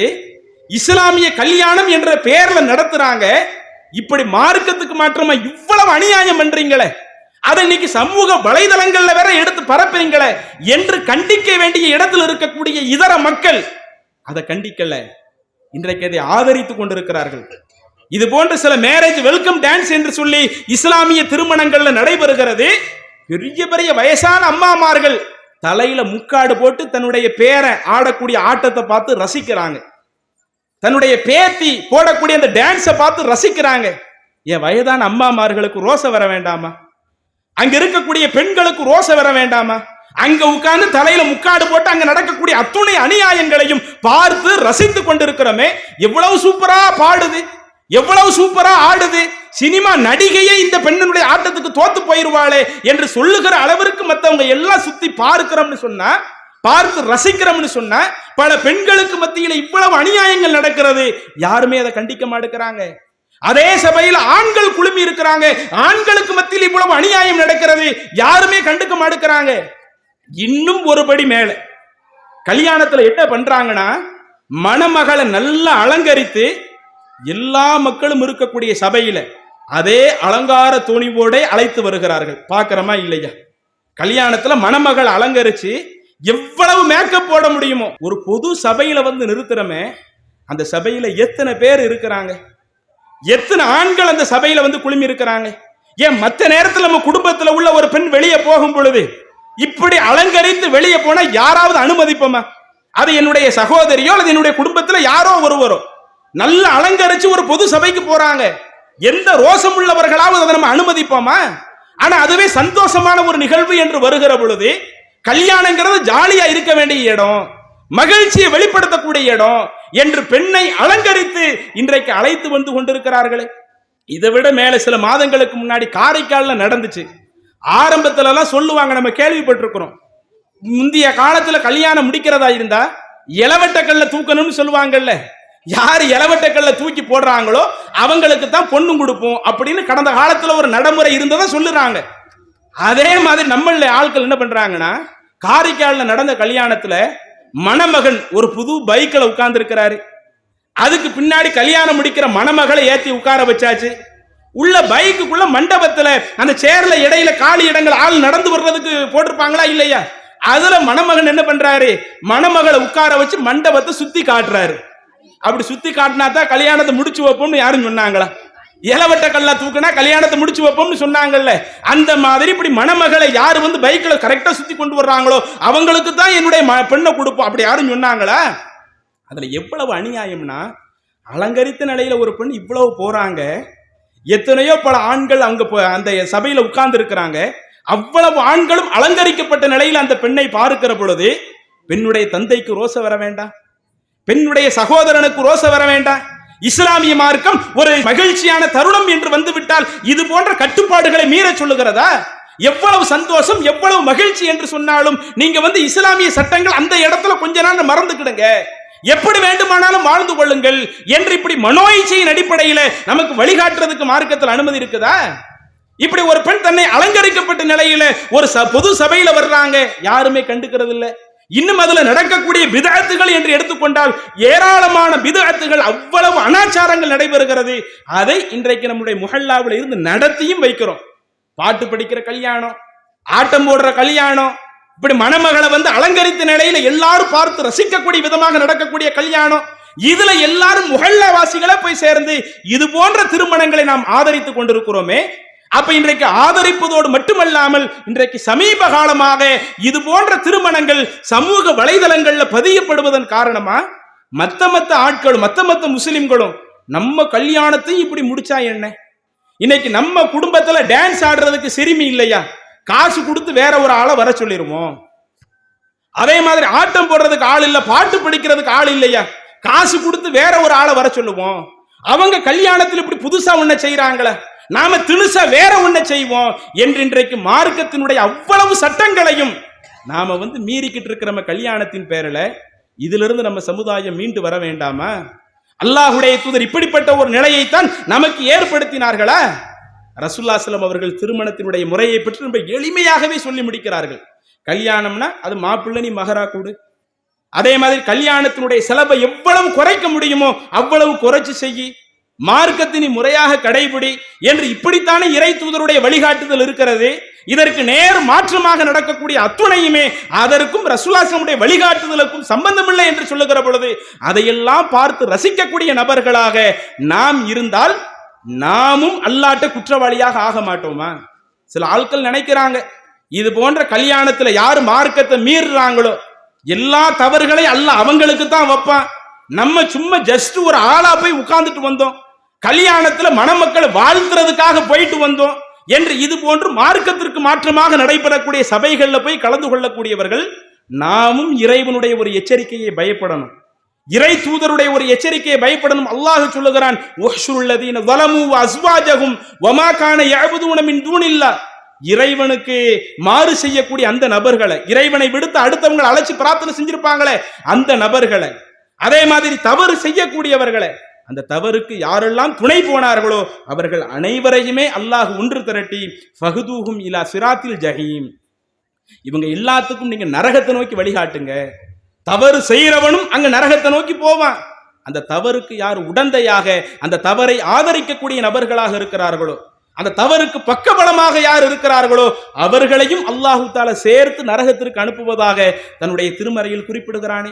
இஸ்லாமிய கல்யாணம் என்ற பெயர்ல நடத்துறாங்க. இப்படி மார்க்கத்துக்கு மாற்றமா இவ்வளவு அநியாயம் பண்றீங்களே, அதை இன்னைக்கு சமூக வலைதளங்கள்ல வேற எடுத்து பரப்புறீங்களே என்று கண்டிக்க வேண்டிய இடத்தில் இருக்கக்கூடிய இதர மக்கள் அதை கண்டிக்கல, இன்றைக்கு அதை ஆதரித்துக் கொண்டிருக்கிறார்கள். இது போன்ற சில மேரேஜ் வெல்கம் டான்ஸ் என்று சொல்லி இஸ்லாமிய திருமணங்கள்ல நடைபெறுகிறது. பெரிய பெரிய வயசான அம்மாமார்கள் தலையில முக்காடு போட்டு தன்னுடைய பேரை ஆடக்கூடிய ஆட்டத்தை பார்த்து ரசிக்கிறாங்க, தன்னுடைய பேத்தி போடக்கூடிய அந்த டான்ஸை பார்த்து ரசிக்கிறாங்க. என் வயதான அம்மாமார்களுக்கு ரோசை வர வேண்டாமா? அங்க இருக்கக்கூடிய பெண்களுக்கு ரோசை வர வேண்டாமா? அங்க உட்கார்ந்து தலையில முக்காடு போட்டு அங்க நடக்கக்கூடிய அத்துணை அநியாயங்களையும் பார்த்து ரசித்துக் கொண்டிருக்கிறோமே, எவ்வளவு சூப்பரா பாடுது, எவ்வளவு சூப்பரா ஆடுது, சினிமா நடிகையே இந்த பெண்ணுடைய ஆட்டத்துக்கு தோத்து போயிருவாளே என்று சொல்லுகிற அளவிற்கு மற்றவங்க எல்லாம் சுத்தி பார்க்கிறோம்னு சொன்னா, பார்த்து ரசிக்கிறோம்னு சொன்னா, பல பெண்களுக்கு மத்தியில இவ்வளவு அநியாயங்கள் நடக்கிறது, யாருமே அதை கண்டிக்க மாட்டேங்கிறாங்க. அதே சபையில் ஆண்கள் குழுமி இருக்கிறாங்க, ஆண்களுக்கு மத்தியில் இவ்வளவு அநியாயம் நடக்கிறது, யாருமே கண்டுக்க மாட்டேங்கிறாங்க. இன்னும் ஒருபடி மேல கல்யாணத்துல என்ன பண்றாங்கன்னா, மணமகளை நல்லா அலங்கரித்து எல்லா மக்களும் இருக்கக்கூடிய சபையில அதே அலங்கார துணிவோட அழைத்து வருகிறார்கள். பார்க்கிறோமா இல்லையா? கல்யாணத்துல மணமகள் அலங்கரிச்சு எவ்வளவு மேக்கப் போட முடியுமோ ஒரு பொது சபையில நிறுத்துறமே, அந்த சபையில எத்தனை பேர் இருக்கிறாங்க, எத்தனை ஆண்கள் அந்த சபையில குழுமி இருக்கிறாங்க. ஏன் மற்ற நேரத்தில் நம்ம குடும்பத்தில் உள்ள ஒரு பெண் வெளியே போகும் பொழுது இப்படி அலங்கரித்து வெளியே போனா யாராவது அனுமதிப்போமா? அது என்னுடைய சகோதரியோ அல்லது என்னுடைய குடும்பத்தில் யாரோ ஒருவரோ நல்ல அலங்கரிச்சு ஒரு பொது சபைக்கு போறாங்க, எந்த ரோசம் உள்ளவர்களாவது அதை நம்ம அனுமதிப்போமா? ஆனா அதுவே சந்தோஷமான ஒரு நிகழ்வு என்று வருகிற பொழுது, கல்யாணங்கிறது ஜாலியா இருக்க வேண்டிய இடம், மகிழ்ச்சியை வெளிப்படுத்தக்கூடிய இடம் என்று பெண்ணை அலங்கரித்து இன்றைக்கு அழைத்து வந்து கொண்டிருக்கிறார்களே. இதை விட மேல சில மாதங்களுக்கு முன்னாடி காரைக்கால்ல நடந்துச்சு. ஆரம்பத்துல எல்லாம் சொல்லுவாங்க, நம்ம கேள்விப்பட்டிருக்கிறோம், முந்தைய காலத்துல கல்யாணம் முடிக்கிறதா இருந்தா இளவட்டக்கல்ல தூக்கணும்னு சொல்லுவாங்கல்ல, யாரு இளவட்டக்கல்ல தூக்கி போடுறாங்களோ அவங்களுக்கு தான் பொண்ணு கொடுப்போம் அப்படின்னு கடந்த காலத்துல ஒரு நடைமுறை இருந்ததா சொல்லுறாங்க. அதே மாதிரி நம்மள ஆட்கள் என்ன பண்றாங்கன்னா, காரைக்கால்ல நடந்த கல்யாணத்துல மணமகன் ஒரு புது பைக்ல உட்கார்ந்து இருக்கிறாரு, அதுக்கு பின்னாடி கல்யாணம் முடிக்கிற மணமகளை ஏத்தி உட்கார வச்சாச்சு. உள்ள பைக்குள்ள மண்டபத்துல அந்த சேர்ல இடையில காலி இடங்கள் ஆள் நடந்து வர்றதுக்கு போட்டிருப்பாங்களா இல்லையா, அதுல மணமகன் என்ன பண்றாரு, மணமகளை உட்கார வச்சு மண்டபத்தை சுத்தி காட்டுறாரு. அப்படி சுத்தி காட்டினா தான் கல்யாணத்தை முடிச்சு வைப்போம்னு யாரும் சொன்னாங்களா? இளவட்ட கல்லா தூக்குனா கல்யாணத்தை முடிச்சு வைப்போம்னு சொன்னாங்கல்ல, அந்த மாதிரி இப்படி மணமகளை யாரு பைக்ல கரெக்டா சுத்தி கொண்டு வர்றாங்களோ அவங்களுக்கு தான் என்னுடைய பெண்ணை கொடுப்போம் அப்படி யாரும் சொன்னாங்களா? அதுல எவ்வளவு அநியாயம்னா, அலங்கரித்த நிலையில ஒரு பெண் இவ்வளவு போறாங்க, எத்தனையோ பல ஆண்கள் அங்க அந்த சபையில உட்கார்ந்து இருக்கிறாங்க, அவ்வளவு ஆண்களும் அலங்கரிக்கப்பட்ட நிலையில் அந்த பெண்ணை பார்க்கிற பொழுது பெண்ணுடைய தந்தைக்கு ரோச வர வேண்டாம், பெண்ணுடைய சகோதரனுக்கு ரோச வர வேண்டாம். இஸ்லாமிய மார்க்கம் ஒரு மகிழ்ச்சியான தருணம் என்று வந்துவிட்டால் இது போன்ற கட்டுப்பாடுகளை மீற சொல்லுகிறதா? எவ்வளவு சந்தோஷம், எவ்வளவு மகிழ்ச்சி என்று சொன்னாலும் நீங்க இஸ்லாமிய சட்டங்கள் அந்த இடத்துல கொஞ்ச நாள் மறந்துக்கிடுங்க, எப்படி வேண்டுமானாலும் வாழ்ந்து கொள்ளுங்கள் என்று இப்படி மனோ இச்சையின் அடிப்படையில் நமக்கு வழிகாட்டுறதுக்கு மார்க்கத்தில் அனுமதி இருக்குதா? இப்படி ஒரு பெண் தன்னை அலங்கரிக்கப்பட்ட நிலையில ஒரு பொது சபையில வர்றாங்க, யாருமே கண்டுக்கிறது இல்லை. இன்னும் அதுல நடக்கக்கூடிய பிதஅத்துகள் என்று எடுத்துக்கொண்டால் ஏராளமான பிதஅத்துகள், அவ்வளவு அனாச்சாரங்கள் நடைபெறுகிறது. அதை இன்றைக்கு நம்முடைய முஹல்லாவில் இருந்து நடத்தியும் வைக்கிறோம். பாட்டு படிக்கிற கல்யாணம், ஆட்டம் போடுற கல்யாணம், இப்படி மணமகளை அலங்கரித்த நிலையில எல்லாரும் பார்த்து ரசிக்கக்கூடிய விதமாக நடக்கக்கூடிய கல்யாணம், இதுல எல்லாரும் முஹல்லாவாசிகளை போய் சேர்ந்து இது போன்ற திருமணங்களை நாம் ஆதரித்துக் கொண்டிருக்கிறோமே. அப்ப இன்றைக்கு ஆதரிப்பதோடு மட்டுமல்லாமல் இன்றைக்கு சமீப காலமாக இது போன்ற திருமணங்கள் சமூக வலைதளங்கள்ல பதியப்படுவதன் காரணமா மத்த ஆட்களும் மத்த முஸ்லிம்களும் நம்ம கல்யாணத்தையும் இப்படி முடிச்சா என்ன, இன்னைக்கு நம்ம குடும்பத்துல டான்ஸ் ஆடுறதுக்கு சிறுமி இல்லையா, காசு கொடுத்து வேற ஒரு ஆளை வர சொல்லிருவோம். அதே மாதிரி ஆட்டம் போடுறதுக்கு ஆள் இல்ல, பாட்டு படிக்கிறதுக்கு ஆள் இல்லையா, காசு கொடுத்து வேற ஒரு ஆளை வர சொல்லுவோம். அவங்க கல்யாணத்தில் இப்படி புதுசா ஒண்ண செய்யறாங்களே, நாம திணுசா வேற ஒண்ண செய்வோம் என்று இன்றைக்கு மார்க்கத்தினுடைய அவ்வளவு சட்டங்களையும் நாம மீறிக்கிட்டு இருக்கிற நம்ம கல்யாணத்தின் பேரில இதுல இருந்து நம்ம சமுதாயம் மீண்டு வர வேண்டாமா? அல்லாஹ்வுடைய தூதர் இப்படிப்பட்ட ஒரு நிலையைத்தான் நமக்கு ஏற்படுத்தினார்களா? ரசூலுல்லாஹி ஸல்லல்லாஹு அலைஹி வஸல்லம் அவர்கள் திருமணத்தினுடைய முறையை பற்றி ரொம்ப எளிமையாகவே சொல்லி முடிக்கிறார்கள். கல்யாணம்னா அது மாப்பிள்ளை நீ மகரா கூடு, அதே மாதிரி கல்யாணத்தினுடைய செலவை எவ்வளவு குறைக்க முடியுமோ அவ்வளவு குறைச்சு செய்யி, மார்க்கத்தினை முறையாக கடைபிடி என்று இப்படித்தானே இறை தூதருடைய வழிகாட்டுதல் இருக்கிறது. இதற்கு நேர் மாற்றமாக நடக்கக்கூடிய அத்துணையுமே அதற்கும் ரசூலுல்லாஹி ஸல்லல்லாஹு அலைஹி வஸல்லம் வழிகாட்டுதலுக்கும் சம்பந்தமில்லை என்று சொல்லுகிற பொழுது அதையெல்லாம் பார்த்து ரசிக்கக்கூடிய நபர்களாக நாம் இருந்தால் நாமும் அல்லாஹ்ட்ட குற்றவாளியாக ஆக மாட்டோமா? சில ஆட்கள் நினைக்கிறாங்க இது போன்ற கல்யாணத்துல யாரு மார்க்கத்தை மீறுறாங்களோ எல்லா தவறுகளை அல்லாஹ் அவங்களுக்கு தான் வைப்பான், நம்ம சும்மா ஜஸ்ட் ஒரு ஆளா போய் உட்கார்ந்துட்டு வந்தோம், கல்யாணத்துல மணமக்களை வாழ்த்துறதுக்காக போயிட்டு வந்தோம் என்று இது போன்று மார்க்கத்திற்கு மாற்றமாக நடைபெறக்கூடிய சபைகள்ல போய் கலந்து கொள்ளக்கூடியவர்கள் நாமும் இறைவனுடைய ஒரு எச்சரிக்கையை பயப்படணும், இறை தூதருடைய ஒரு எச்சரிக்கையை பயப்படணும். அல்லாஹ் சொல்லுகிறான், உஹ்ஷுருல்லதீன ஸலமு வஅஸ்வாஜஹும் வமா கான யஅபுதுன மின் தூனில்லாஹ். இறைவனுக்கு மாறு செய்யக்கூடிய அந்த நபர்களை, இறைவனை விடுத்து அடுத்தவங்களை அழைச்சி பிரார்த்தனை செஞ்சிருப்பாங்களே அந்த நபர்களை, அதே மாதிரி தவறு செய்யக்கூடியவர்களை, அந்த தவறுக்கு யாரெல்லாம் துணை போனார்களோ அவர்கள் அனைவரையுமே அல்லாஹ் ஒன்று திரட்டி ஃபஹுதூஹும் இலா சிராத்தில் ஜஹீம், இவங்க எல்லாத்துக்கும் நீங்க நரகத்தை நோக்கி வழிகாட்டுங்க. தவறு செய்யறவனும் அங்க நரகத்தை நோக்கி போவான். அந்த தவறுக்கு யார் உடந்தையாக அந்த தவறை ஆதரிக்கக்கூடிய நபர்களாக இருக்கிறார்களோ, அந்த தவறுக்கு பக்கபலமாக யார் இருக்கிறார்களோ அவர்களையும் அல்லாஹு தஆலா சேர்த்து நரகத்திற்கு அனுப்புவதாக தன்னுடைய திருமறையில் குறிப்பிடுகிறானே.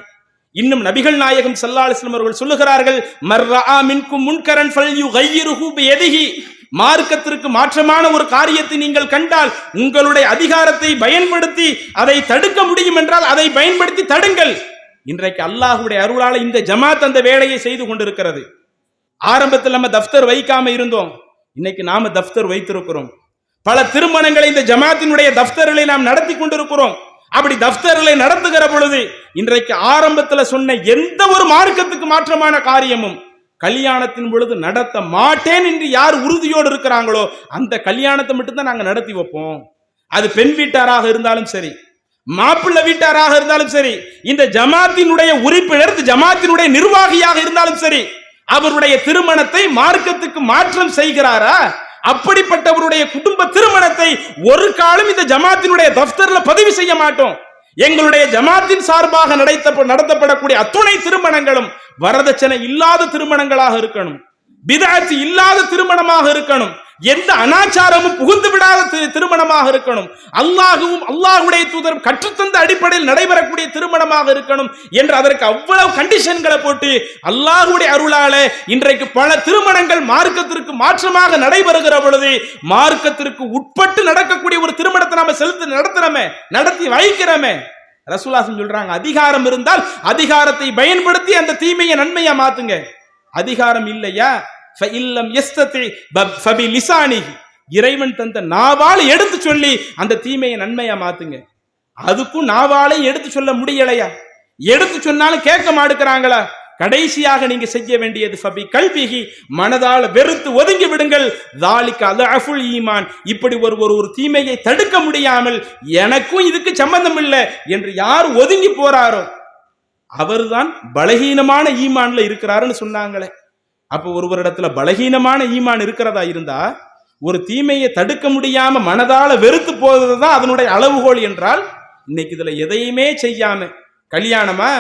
இன்னும் நபிகள் நாயகம் ஸல்லல்லாஹு அலைஹி வஸல்லம் அவர்கள் சொல்லுகிறார்கள், மர்ரஆ மின்கும் முன்கரன் ஃபல்யுகையிருஹு பியதிஹி, மார்க்கத்திற்கு மாற்றமான ஒரு காரியத்தை நீங்கள் கண்டால் உங்களுடைய அதிகாரத்தை பயன்படுத்தி அதை தடுக்க முடியும் என்றால் அதை பயன்படுத்தி தடுங்கள். இன்றைக்கு அல்லாஹ்வுடைய அருளால இந்த ஜமாத் அந்த வேலையை செய்து கொண்டிருக்கிறது. ஆரம்பத்தில் நம்ம தஃப்தர் வைக்காம இருந்தோம், இன்னைக்கு நாம தஃப்தர் வைத்திருக்கிறோம். பல திருமணங்களை இந்த ஜமாத்தினுடைய தஃப்தர்களை நாம் நடத்தி கொண்டிருக்கிறோம். அப்படி தஃப்தர்களை நடத்துகிற பொழுது இன்றைக்கு ஆரம்பத்தில் சொன்ன எந்த ஒரு மார்க்கத்துக்கு மாற்றமான காரியமும் கல்யாணத்தின் பொழுது நடத்த மாட்டேன் என்று யார் உறுதியோடு இருக்கிறாங்களோ அந்த கல்யாணத்தை மட்டும்தான் நாங்க நடத்தி வைப்போம். அது பெண் வீட்டாராக இருந்தாலும் சரி, மாப்பிள்ளை வீட்டாராக இருந்தாலும் சரி, இந்த ஜமாத்தினுடைய உறுப்பினர், ஜமாத்தினுடைய நிர்வாகியாக இருந்தாலும் சரி, அவருடைய திருமணத்தை மார்க்கத்துக்கு மாற்றம் செய்கிறாரா, அப்படிப்பட்டவருடைய குடும்ப திருமணத்தை ஒரு காலம் இந்த ஜமாத்தினுடைய தஃப்தர்ல பதிவு செய்ய மாட்டோம். எங்களுடைய ஜமாத்தின் சார்பாக நடத்தப்படக்கூடிய அத்துணை திருமணங்களும் வரதட்சணை இல்லாத திருமணங்களாக இருக்கணும், பிதஅத் இல்லாத திருமணமாக இருக்கணும், எந்த அனாச்சாரமும் புகுந்து விடாத திருமணமாக இருக்கணும், அல்லாஹ்வும் அல்லாஹ்வுடைய தூதரும் கற்றுத்தந்த அடிப்படையில் நடைபெறக்கூடிய திருமணமாக இருக்கணும் என்று அதற்கு அவ்வளவு கண்டிஷன்களை போட்டு அல்லாஹ்வுடைய அருளால இன்றைக்கு பல திருமணங்கள் மார்க்கத்திற்கு மாற்றமாக நடைபெறுகிற பொழுது மார்க்கத்திற்கு உட்பட்டு நடக்கக்கூடிய ஒரு திருமணத்தை நாம நடத்துறோமே, நடத்தி வைக்கிறோமே. ரசூலுல்லாஹ் சொல்றாங்க, அதிகாரம் இருந்தால் அதிகாரத்தை பயன்படுத்தி அந்த தீமையை நன்மையா மாத்துங்க. அதிகாரம் இல்லையா, ஃபஇல்லம் யஸ்ததி ஃபபிலிசானிஹி, இறைவன் தந்த நாவால் எடுத்து சொல்லி அந்த தீமையை நன்மையா மாத்துங்க. அதுக்கும் நாவாலே எடுத்து சொல்ல முடியலையா? எடுத்து சொன்னாலும் கேட்க மாட்டுக்கிறாங்களா? கடைசியாக நீங்க செய்ய வேண்டியது ஃபபி கல்பிஹி, மனதால் வெறுத்து ஒதுங்கி விடுங்கள். தாலிக அல்அஃபுல் ஈமான். இப்படி ஒரு தீமையை தடுக்க முடியாமல் எனக்கும் இதுக்கு சம்பந்தம் இல்லை என்று யார் ஒதுங்கி போறாரோ அவர்தான் பலகீனமான ஈமான்ல இருக்கிறாருன்னு சொன்னாங்களே. அப்ப ஒருவரிடத்துல பலகீனமான ஈமான் இருக்கிறதா இருந்தா ஒரு தீமையை தடுக்க முடியாம மனதால வெறுத்து போவதுதான் அதனுடைய அளவுகோல் என்றால், இன்னைக்கு இதுல எதையுமே செய்யாம கல்யாணமா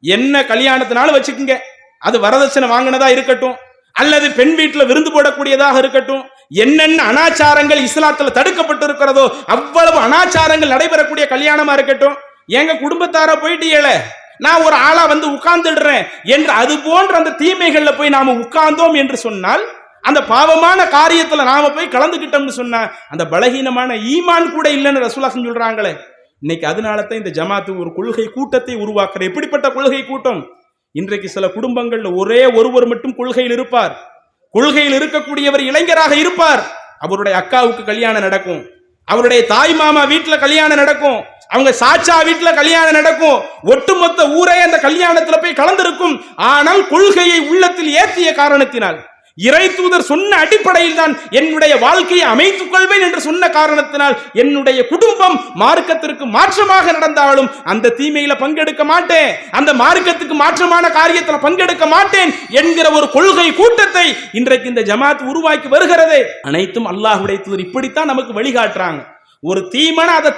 என்ன கல்யாணத்தினாலும் வச்சுக்குங்க, அது வரதட்சணை வாங்கினதா இருக்கட்டும், அல்லது பெண் வீட்டுல விருந்து போடக்கூடியதாக இருக்கட்டும், என்னென்ன அனாச்சாரங்கள் இஸ்லாத்துல தடுக்கப்பட்டு இருக்கிறதோ அவ்வளவு அனாச்சாரங்கள் நடைபெறக்கூடிய கல்யாணமா இருக்கட்டும். எங்க குடும்பத்தார போயிட்டீங்கள, நான் ஒரு ஆளா வந்து உட்கார்ந்துடுறேன் என்று அது போன்ற அந்த தீமைகள்ல போய் நாம உட்கார்ந்தோம் என்று சொன்னால், அந்த பாவமான காரியத்துல நாம போய் கலந்துகிட்டோம்னு சொன்னா அந்த பலகீனமான ஈமான் கூட இல்லைன்னு ரசூலுல்லாஹ் சொல்றாங்களே. இன்னைக்கு அதனால தான் இந்த ஜமாத்து ஒரு கொள்கை கூட்டத்தை உருவாக்குற. எப்படிப்பட்ட கொள்கை கூட்டம்? இன்றைக்கு சில குடும்பங்கள்ல ஒரே ஒருவர் மட்டும் கொள்கையில் இருப்பார். கொள்கையில் இருக்கக்கூடியவர் இளைஞராக இருப்பார். அவருடைய அக்காவுக்கு கல்யாணம் நடக்கும், அவருடைய தாய் மாமா வீட்டுல கல்யாணம் நடக்கும், அவங்க சாச்சா வீட்டுல கல்யாணம் நடக்கும், ஒட்டுமொத்த ஊரே அந்த கல்யாணத்துல போய் கலந்திருக்கும். ஆனால் கொள்கையை உள்ளத்தில் ஏற்றிய காரணத்தினால், இறை தூதர் சொன்ன அடிப்படையில் தான் என்னுடைய வாழ்க்கையை அமைத்துக் கொள்வேன் என்று சொன்ன காரணத்தினால் என்னுடைய குடும்பம் மார்க்கத்திற்கு மாற்றமாக நடந்தாலும் அந்த தீமையில பங்கெடுக்க மாட்டேன், அந்த மார்க்கத்துக்கு மாற்றமான காரியத்தில் பங்கெடுக்க மாட்டேன் என்கிற ஒரு கொள்கை கூட்டத்தை இன்றைக்கு இந்த ஜமாத் உருவாக்கி வருகிறது. அனைத்தும் அல்லாஹ்வுடைய தூதர் இப்படித்தான் நமக்கு வழிகாட்டுறாங்க. ஒரு தீமைனா அதை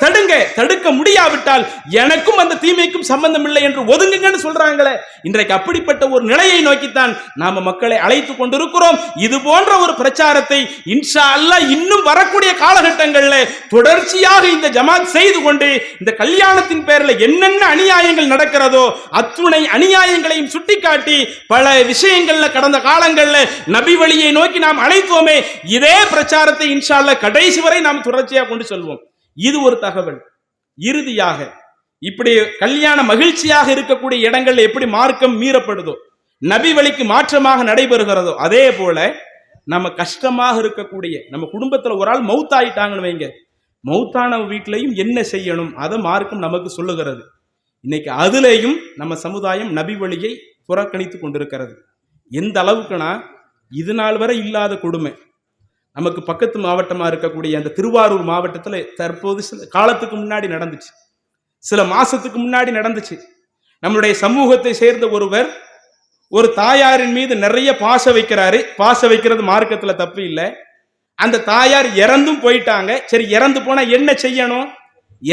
தடுக்க முடியாவிட்டால் எனக்கும் அந்த தீமைக்கும் சம்பந்தம் இல்லை என்று ஒதுங்குங்கன்னு சொல்றாங்களே. இன்றைக்கு அப்படிப்பட்ட ஒரு நிலையை நோக்கித்தான் நாம மக்களை அழைத்து கொண்டிருக்கிறோம். இது போன்ற ஒரு பிரச்சாரத்தை இன்ஷா அல்லாஹ் இன்னும் வரக்கூடிய காலகட்டங்கள்ல தொடர்ச்சியாக இந்த ஜமாத் செய்து கொண்டு இந்த கல்யாணத்தின் பேர்ல என்னென்ன அநியாயங்கள் நடக்கிறதோ அத்துணை அநியாயங்களையும் சுட்டிக்காட்டி பல விஷயங்கள்ல கடந்த காலங்கள்ல நபி வழியை நோக்கி நாம் அழைத்தோமே, இதே பிரச்சாரத்தை இன்ஷா அல்லாஹ் கடைசி வரை நாம் தொடர்ச்சியாக கொண்டு செல்வோம். இது ஒரு தகவல். இறுதியாக இப்படி கல்யாண மகிழ்ச்சியாக இருக்கக்கூடிய இடங்கள்ல எப்படி மார்க்கம் மீறப்படுதோ, நபி வழிக்கு மாற்றமாக நடைபெறுகிறதோ, அதே போல நம்ம கஷ்டமாக இருக்கக்கூடிய நம்ம குடும்பத்துல ஒரு ஆள் மௌத்தாயிட்டாங்கன்னு வைங்க, மௌத்தான வீட்டிலையும் என்ன செய்யணும் அதை மார்க்கம் நமக்கு சொல்லுகிறது. இன்னைக்கு அதுலேயும் நம்ம சமுதாயம் நபி வழியை புறக்கணித்து கொண்டிருக்கிறது. எந்த அளவுக்குனா, இது நாள் வரை இல்லாத கொடுமை நமக்கு பக்கத்து மாவட்டமா இருக்கக்கூடிய அந்த திருவாரூர் மாவட்டத்தில் தற்போது சில காலத்துக்கு முன்னாடி நடந்துச்சு, சில மாசத்துக்கு முன்னாடி நடந்துச்சு. நம்முடைய சமூகத்தை சேர்ந்த ஒருவர் ஒரு தாயாரின் மீது நிறைய பாசம் வைக்கிறாரு. பாசம் வைக்கிறது மார்க்கத்துல தப்பு இல்லை. அந்த தாயார் இறந்தும் போயிட்டாங்க. சரி, இறந்து போனா என்ன செய்யணும்?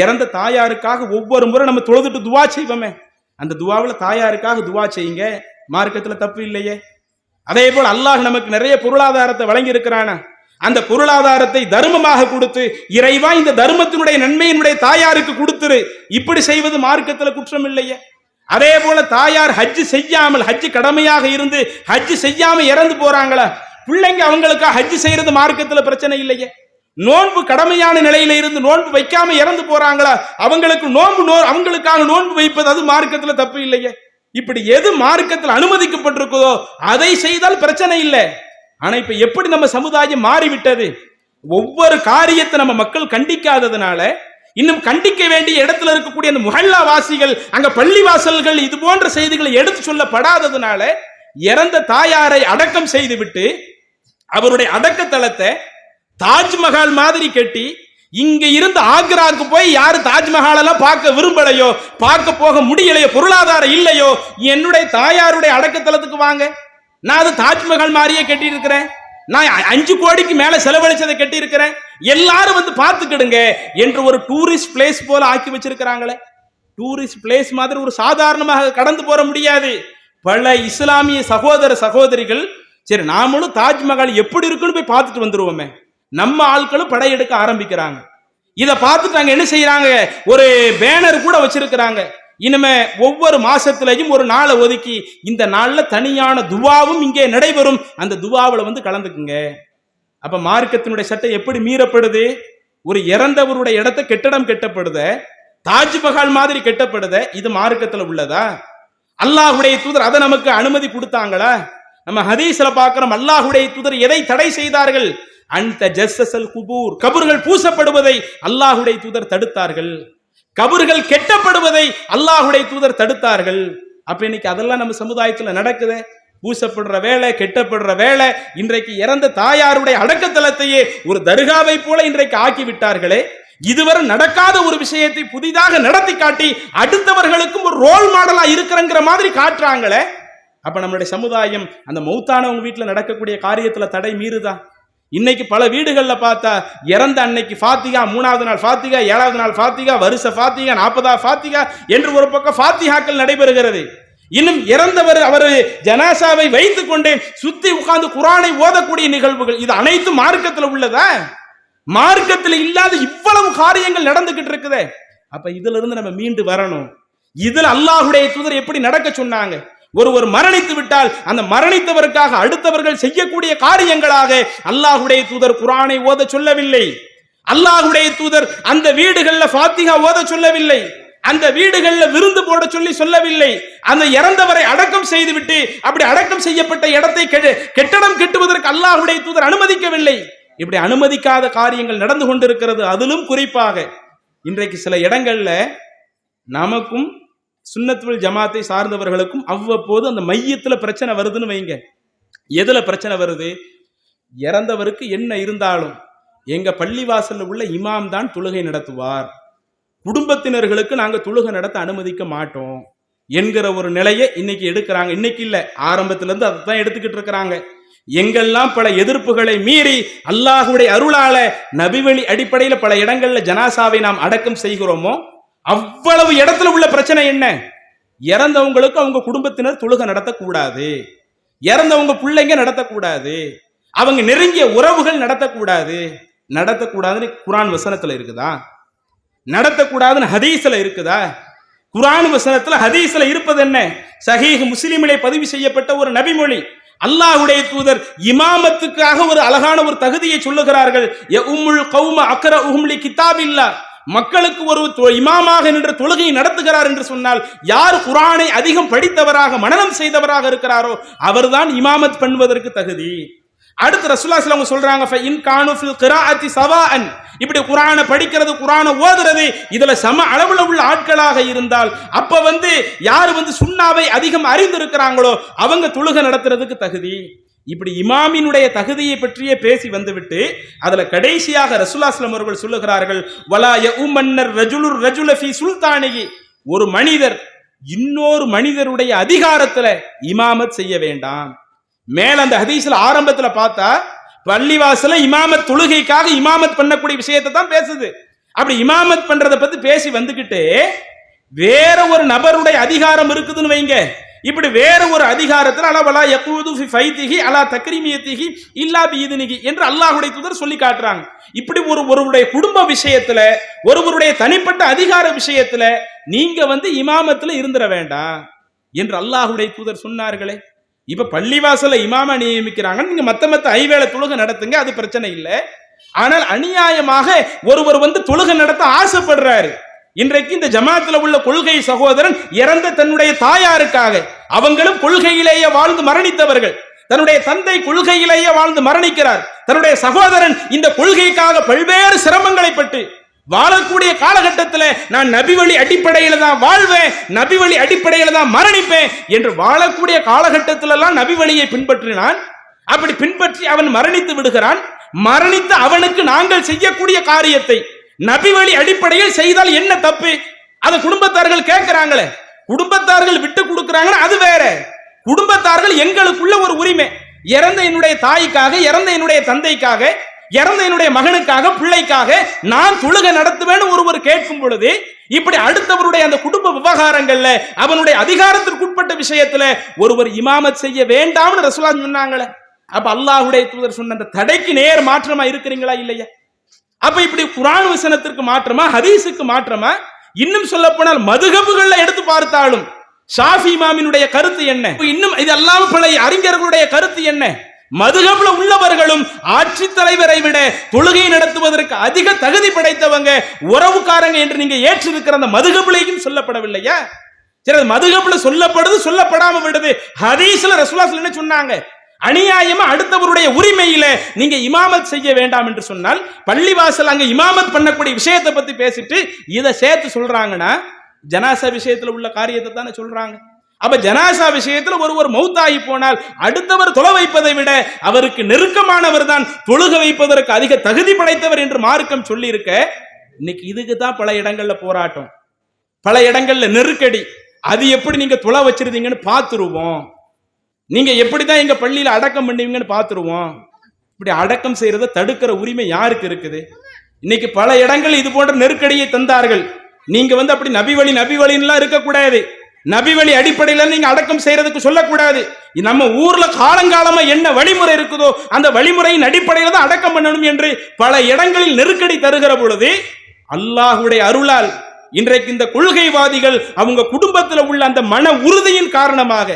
இறந்த தாயாருக்காக ஒவ்வொரு முறை நம்ம தொழுதுட்டு துவா செய்வோமே, அந்த துவாவில் தாயாருக்காக துவா செய்யுங்க, மார்க்கத்துல தப்பு இல்லையே. அதே போல் அல்லாஹ் நமக்கு நிறைய பொருளாதாரத்தை வழங்கி இருக்கிறானா, அந்த பொருளாதாரத்தை தர்மமாக கொடுத்து, இறைவா இந்த தர்மத்தினுடைய நன்மையினுடைய தாயாருக்கு கொடுத்துரு, இப்படி செய்வது மார்க்கத்துல குற்றம் இல்லையே. அதே போல தாயார் ஹஜ் செய்யாமல், ஹஜ் கடமையாக இருந்து ஹஜ் செய்யாம இறந்து போறாங்களா, பிள்ளைங்க அவங்களுக்கா ஹஜ் செய்யறது மார்க்கத்துல பிரச்சனை இல்லையே. நோன்பு கடமையான நிலையில இருந்து நோன்பு வைக்காம இறந்து போறாங்களா, அவங்களுக்கு அவங்களுக்காக நோன்பு வைப்பது அது மார்க்கத்துல தப்பு இல்லையே. இப்படி எது மார்க்கத்தில் அனுமதிக்கப்பட்டிருக்குதோ அதை செய்தால் பிரச்சனை இல்லை. ஆனா இப்ப எப்படி நம்ம சமுதாயம் மாறிவிட்டது, ஒவ்வொரு காரியத்தை நம்ம மக்கள் கண்டிக்காததுனால, இன்னும் கண்டிக்க வேண்டிய இடத்துல இருக்கக்கூடிய அந்த முஹல்லா வாசிகள், அங்க பள்ளிவாசல்கள் இது போன்ற செய்திகளை எடுத்து சொல்லப்படாததுனால இறந்த தாயாரை அடக்கம் செய்துவிட்டு அவருடைய அடக்கத்தலத்தை தாஜ்மஹால் மாதிரி கட்டி, இங்க இருந்து ஆக்ராவுக்கு போய் யாரு தாஜ்மஹால் எல்லாம் பார்க்க விரும்பலையோ, பார்க்க போக முடியலையோ, பொருளாதாரம் இல்லையோ, என்னுடைய தாயாருடைய அடக்கத்தலத்துக்கு வாங்க, நான் அது தாஜ்மஹால் மாதிரியே கட்டி இருக்கிறேன், நான் 5 கோடிக்கு மேல செலவழிச்சதை கட்டி இருக்கிறேன், எல்லாரும் வந்து பார்த்துக்கிடுங்க என்று ஒரு டூரிஸ்ட் பிளேஸ் போல ஆக்கி வச்சிருக்கிறாங்களே. டூரிஸ்ட் பிளேஸ் மாதிரி ஒரு சாதாரணமாக கடந்து போற முடியாது. பல இஸ்லாமிய சகோதரிகள், சரி நாமளும் தாஜ்மஹால் எப்படி இருக்குன்னு போய் பார்த்துட்டு வந்துருவோமே, நம்ம ஆட்களும் படையெடுக்க ஆரம்பிக்கிறாங்க. இதை பார்த்துட்டு அங்க என்ன செய்யறாங்க, ஒரு பேனர் கூட வச்சிருக்கிறாங்க. இனிமே ஒவ்வொரு மாசத்திலையும் ஒரு நாளை ஒதுக்கி இந்த நாள்ல தனியான துவாவும் இங்கே நடைபெறும், அந்த துவாவில் வந்து கலந்துக்குங்க. அப்ப மார்க்கத்தினுடைய சட்டம் எப்படி மீறப்படுது? ஒரு இறந்தவருடைய இடத்தை கெட்டடம் கெட்டப்படுத, தாஜ்மஹால் மாதிரி கெட்டப்படுத, இது மார்க்கத்துல உள்ளதா? அல்லாஹ்வுடைய தூதர் அதை நமக்கு அனுமதி கொடுத்தாங்களா? நம்ம ஹதீஸ்ல பார்க்கிறோம், அல்லாஹ்வுடைய தூதர் எதை தடை செய்தார்கள்? அந்த ஜஸ்ஸல் குபூர், கபர்கள் பூசப்படுவதை அல்லாஹ்வுடைய தூதர் தடுத்தார்கள். கபர்கள் கெட்டப்படுவதை அல்லாஹ்வுடைய தூதர் தடுத்தார்கள். அப்ப இன்னைக்கு அதெல்லாம் நம்ம சமுதாயத்துல நடக்குது. பூசப்படுற வேலை, கெட்டப்படுற வேலை. இன்றைக்கு இறந்த தாயாருடைய அடக்கத்தலத்தையே ஒரு தர்காவை போல இன்றைக்கு ஆக்கி விட்டார்களே. இதுவரை நடக்காத ஒரு விஷயத்தை புதிதாக நடத்தி காட்டி அடுத்தவர்களுக்கும் ஒரு ரோல் மாடலா இருக்கிறங்கிற மாதிரி காட்டுறாங்களே. அப்ப நம்மளுடைய சமுதாயம் அந்த மௌத்தானவங்க வீட்டுல நடக்கக்கூடிய காரியத்துல தடை மீறுதா? இன்னைக்கு பல வீடுகள்ல பார்த்தா இறந்த அன்னைக்கு ஃபாத்திகா, 3வது நாள் ஃபாத்திகா, 7வது நாள் ஃபாத்திகா, வருஷ ஃபாத்திகா, 40வது ஃபாத்திகா என்று ஒரு பக்கம் ஃபாத்திகாக்கள் நடைபெறுகிறது. இன்னும் இறந்தவர் அவர் ஜனாசாவை வைத்துக் கொண்டே சுத்தி உட்கார்ந்து குர்ஆனை ஓதக்கூடிய நிகழ்வுகள், இது அனைத்து மார்க்கத்தில் உள்ளதா? மார்க்கத்தில் இல்லாத இவ்வளவு காரியங்கள் நடந்துகிட்டு இருக்குதே. அப்ப இதுல இருந்து நம்ம மீண்டு வரணும். இதுல அல்லாஹ்வுடைய தூதர் எப்படி நடக்க சொன்னாங்க? ஒருவர் மரணித்து விட்டால் அந்த மரணித்தவருக்காக அடுத்தவர்கள் செய்யக்கூடிய காரியங்களாக அல்லாஹ்வுடைய தூதர் குர்ஆனை ஓத சொல்லவில்லை. அல்லாஹ்வுடைய தூதர் அந்த வீடுகள்ல ஃபாத்திஹா ஓத சொல்லவில்லை. அந்த வீடுகள்ல விருந்து போட சொல்லி சொல்லவில்லை. அந்த இறந்தவரை அடக்கம் செய்துவிட்டு அப்படி அடக்கம் செய்யப்பட்ட இடத்தை கெட்டடம் கெட்டுவதற்கு அல்லாஹ்வுடைய தூதர் அனுமதிக்கவில்லை. இப்படி அனுமதிக்காத காரியங்கள் நடந்து கொண்டிருக்கிறது. அதிலும் குறிப்பாக இன்றைக்கு சில இடங்கள்ல நமக்கும் சுன்னத்துல் ஜமாத்தை சார்ந்தவர்களுக்கும் அவ்வப்போது அந்த மையத்துல பிரச்சனை வருதுன்னு வைங்க. எதுல பிரச்சனை வருது? இறந்தவருக்கு என்ன இருந்தாலும் எங்க பள்ளிவாசல்ல உள்ள இமாம் தான் தொழுகை நடத்துவார், குடும்பத்தினர்களுக்கு நாங்க தொழுகை நடத்த அனுமதிக்க மாட்டோம் என்கிற ஒரு நிலையை இன்னைக்கு எடுக்கிறாங்க. இன்னைக்கு இல்ல, ஆரம்பத்துல இருந்து அதான் எடுத்துக்கிட்டு இருக்கிறாங்க. எங்கெல்லாம் பல எதிர்ப்புகளை மீறி அல்லாஹ்வுடைய அருளால நபிவழி அடிப்படையில் பல இடங்கள்ல ஜனாசாவை நாம் அடக்கம் செய்கிறோமோ அவ்வளவு இடத்துல உள்ள பிரச்சனை என்ன? இறந்தவங்களுக்கு அவங்க குடும்பத்தினர் தொழுகை நடத்தக்கூடாது, இறந்தவங்க பிள்ளைங்க நடத்தக்கூடாது, அவங்க நெருங்கிய உறவுகள் நடத்தக்கூடாது. நடத்தக்கூடாதுன்னு குர்ஆன் வசனத்துல இருக்குதா? நடத்தக்கூடாதுன்னு ஹதீஸ்ல இருக்குதா? குர்ஆன் வசனத்துல ஹதீஸ்ல இருப்பது என்ன? சஹீஹ் முஸ்லிமிலே பதிவு செய்யப்பட்ட ஒரு நபிமொழி. அல்லாஹ்வுடைய தூதர் இமாமத்துக்காக ஒரு அழகான ஒரு தகுதியை சொல்லுகிறார்கள். யஉம்முல் கௌம அக்ரஉஹும் லிகிதாபில்லாஹ், மக்களுக்கு ஒரு இமாமாக நின்று தொழுகையை நடத்துகிறார் என்று சொன்னால் யார் குர்ஆனை அதிகம் படித்தவராக மனனம் செய்தவராக இருக்கிறாரோ அவர்தான் இமாமத் பண்ணுவதற்கு தகுதி. அடுத்து ரசூலுல்லாஹி ஸல்லல்லாஹு அலைஹி வஸல்லம் சொல்றாங்க, ஃப இன் கானு ஃபில் கிராஅத்தி சவாஅன், இப்படி குர்ஆனை படிக்கிறது குர்ஆனை ஓதுறது இதுல சம அளவுல உள்ள ஆட்களாக இருந்தால் அப்ப யாரு சுன்னாவை அதிகம் அறிந்திருக்கிறாங்களோ அவங்க தொழுகை நடத்துறதுக்கு தகுதி. இப்படி இமாமினுடைய தகுதியை பற்றியே பேசி வந்துவிட்டு அதுல கடைசியாக ரசூலுல்லாஹி ஸல்லல்லாஹு அலைஹி வஸல்லம் அவர்கள் சொல்லுகிறார்கள், வலா யஉமன்னர் ரஜுலுர் ரஜுல ஃபீ சுல்தானிஹி, ஒரு மனிதர் இன்னொரு மனிதருடைய அதிகாரத்துல இமாமத் செய்ய வேண்டாம். மேல அந்த ஹதீஸ்ல ஆரம்பத்துல பார்த்தா பள்ளிவாசல இமாமத் தொழுகைக்காக இமாமத் பண்ணக்கூடிய விஷயத்தை தான் பேசுது. அப்படி இமாமத் பண்றதை பத்தி பேசி வந்துகிட்டு வேற ஒரு நபருடைய அதிகாரம் இருக்குதுன்னு வைங்க. இப்படி வேற ஒரு அதிகாரத்தில் அலவலா யகூது ஃபி ஃபைதிஹி அலா தக்ரீமியத்திஹி இல்லா பிஇذனிஹி என்று அல்லாஹ்வுடைய தூதர் சொல்லி காட்டுறாங்க. இப்படி ஒருவருடைய குடும்ப விஷயத்துல ஒருவருடைய தனிப்பட்ட அதிகார விஷயத்துல நீங்க இமாமத்துல இருந்துட வேண்டாம் என்று அல்லாஹ்வுடைய தூதர் சொன்னார்களே. இப்ப பள்ளிவாசல இமாம நியமிக்கிறாங்க, நீங்க மத்த ஐவேளை தொழுகை நடத்துங்க, அது பிரச்சனை இல்லை. ஆனால் அநியாயமாக ஒருவர் தொழுகை நடத்த ஆசைப்படுறாரு. இன்றைக்கு இந்த ஜமாத்துல உள்ள கொள்கை சகோதரன் இறந்த தன்னுடைய தாயாருக்காக, அவங்களும் கொள்கையிலேயே வாழ்ந்து மரணித்தவர்கள், தன்னுடைய தந்தை கொள்கையிலேயே வாழ்ந்து மரணிக்கிறார், தன்னுடைய சகோதரன் இந்த கொள்கைக்காக பல்வேறு சிரமங்களை பட்டு வாழக்கூடிய காலகட்டத்தில் நான் நபி வழி அடிப்படையில தான் வாழ்வேன், நபி வழி அடிப்படையில தான் மரணிப்பேன் என்று வாழக்கூடிய காலகட்டத்தில் எல்லாம் நபி வழியை பின்பற்றினான். அப்படி பின்பற்றி அவன் மரணித்து விடுகிறான். மரணித்த அவனுக்கு நாங்கள் செய்யக்கூடிய காரியத்தை நபி வழி அடிப்படையில் செய்தால் என்ன தப்பு? அதை குடும்பத்தார்கள் கேட்கிறாங்களே, குடும்பத்தார்கள் விட்டு கொடுக்கிறாங்க, அது வேற. குடும்பத்தார்கள் எங்களுக்குள்ள ஒரு உரிமை, இறந்த என்னுடைய தாய்க்காக, இறந்த என்னுடைய தந்தைக்காக, இறந்த என்னுடைய மகனுக்காக, பிள்ளைக்காக நான் தொழுகை நடத்துவேன்னு ஒருவர் கேட்கும் பொழுது இப்படி அடுத்தவருடைய அந்த குடும்ப விவகாரங்கள்ல அவனுடைய அதிகாரத்திற்குட்பட்ட விஷயத்துல ஒருவர் இமாமத் செய்ய வேண்டாம்னு ரசூலுல்லாஹ் சொன்னாங்களே. அப்ப அல்லாஹ்வுடைய தூதர் சொன்ன அந்த தடைக்கு நேர் மாற்றமா இருக்கிறீங்களா இல்லையா? அப்ப இப்படி குர்ஆன் வசனத்திற்கு மாற்றமா, ஹதீஸுக்கு மாற்றமா, இன்னும் சொல்ல போனால் மதுஹபுகள்ல எடுத்து பார்த்தாலும் ஷாஃபி இமாமினுடைய கருத்து என்ன, இன்னும் இது அல்லாம பல அறிஞர்களுடைய கருத்து என்ன? மதுஹப்ல உள்ளவர்களும் ஆட்சி தலைவரை விட தொழுகை நடத்துவதற்கு அதிக தகுதி படைத்தவங்க, உறவுக்காரங்க என்று நீங்க ஏற்றிருக்கிற அந்த மதுஹப்லையும் சொல்லப்படவில்லையா? சரி, மதுஹப்ல சொல்லப்படுது, சொல்லப்படாம விடுது. ஹதீஸ்ல ரசூலுல்லாஹ் என்ன சொன்னாங்க? அநியாயமா அடுத்தவருடைய உரிமையில நீங்க இமாமத் செய்ய வேண்டாம் என்று சொன்னால், பள்ளிவாசல் அங்க இமாமத் பண்ணக்கூடிய விஷயத்தை பத்தி பேசிட்டு இதை சேர்த்து சொல்றாங்கன்னா ஜனாசா விஷயத்துல உள்ள காரியத்தை தானே சொல்றாங்க. அப்ப ஜனாசா விஷயத்துல ஒருவர் மௌத்தாகி போனால் அடுத்தவர் தொழ வைப்பதை விட அவருக்கு நெருக்கமானவர் தான் தொழுக வைப்பதற்கு அதிக தகுதி படைத்தவர் என்று மார்க்கம் சொல்லி இருக்க, இன்னைக்கு இதுக்கு தான் பல இடங்கள்ல போராட்டம், பல இடங்கள்ல நெருக்கடி. அது எப்படி நீங்க தொழ வச்சிருந்தீங்கன்னு பார்த்துருவோம், நீங்க எப்படிதான் எங்க பள்ளியில அடக்கம் பண்ணுவீங்கன்னு பார்த்துருவோம். இப்படி அடக்கம் செய்யறதை தடுக்கிற உரிமை யாருக்கு இருக்குது? இன்னைக்கு பல இடங்கள் இது போன்ற நெருக்கடியை தந்தார்கள். நீங்க அப்படி நபி வழிலாம் இருக்கக்கூடாது, நபி வழி அடிப்படையில நீங்க அடக்கம் செய்யறதுக்கு சொல்லக்கூடாது. நம்ம ஊர்ல காலங்காலமா என்ன வழிமுறை இருக்குதோ அந்த வழிமுறையின் அடிப்படையில தான் அடக்கம் பண்ணணும் என்று பல இடங்களில் நெருக்கடி தருகிற பொழுது, அல்லாஹ்வுடைய அருளால் இன்றைக்கு இந்த கொள்கைவாதிகள் அவங்க குடும்பத்தில் உள்ள அந்த மன உறுதியின் காரணமாக,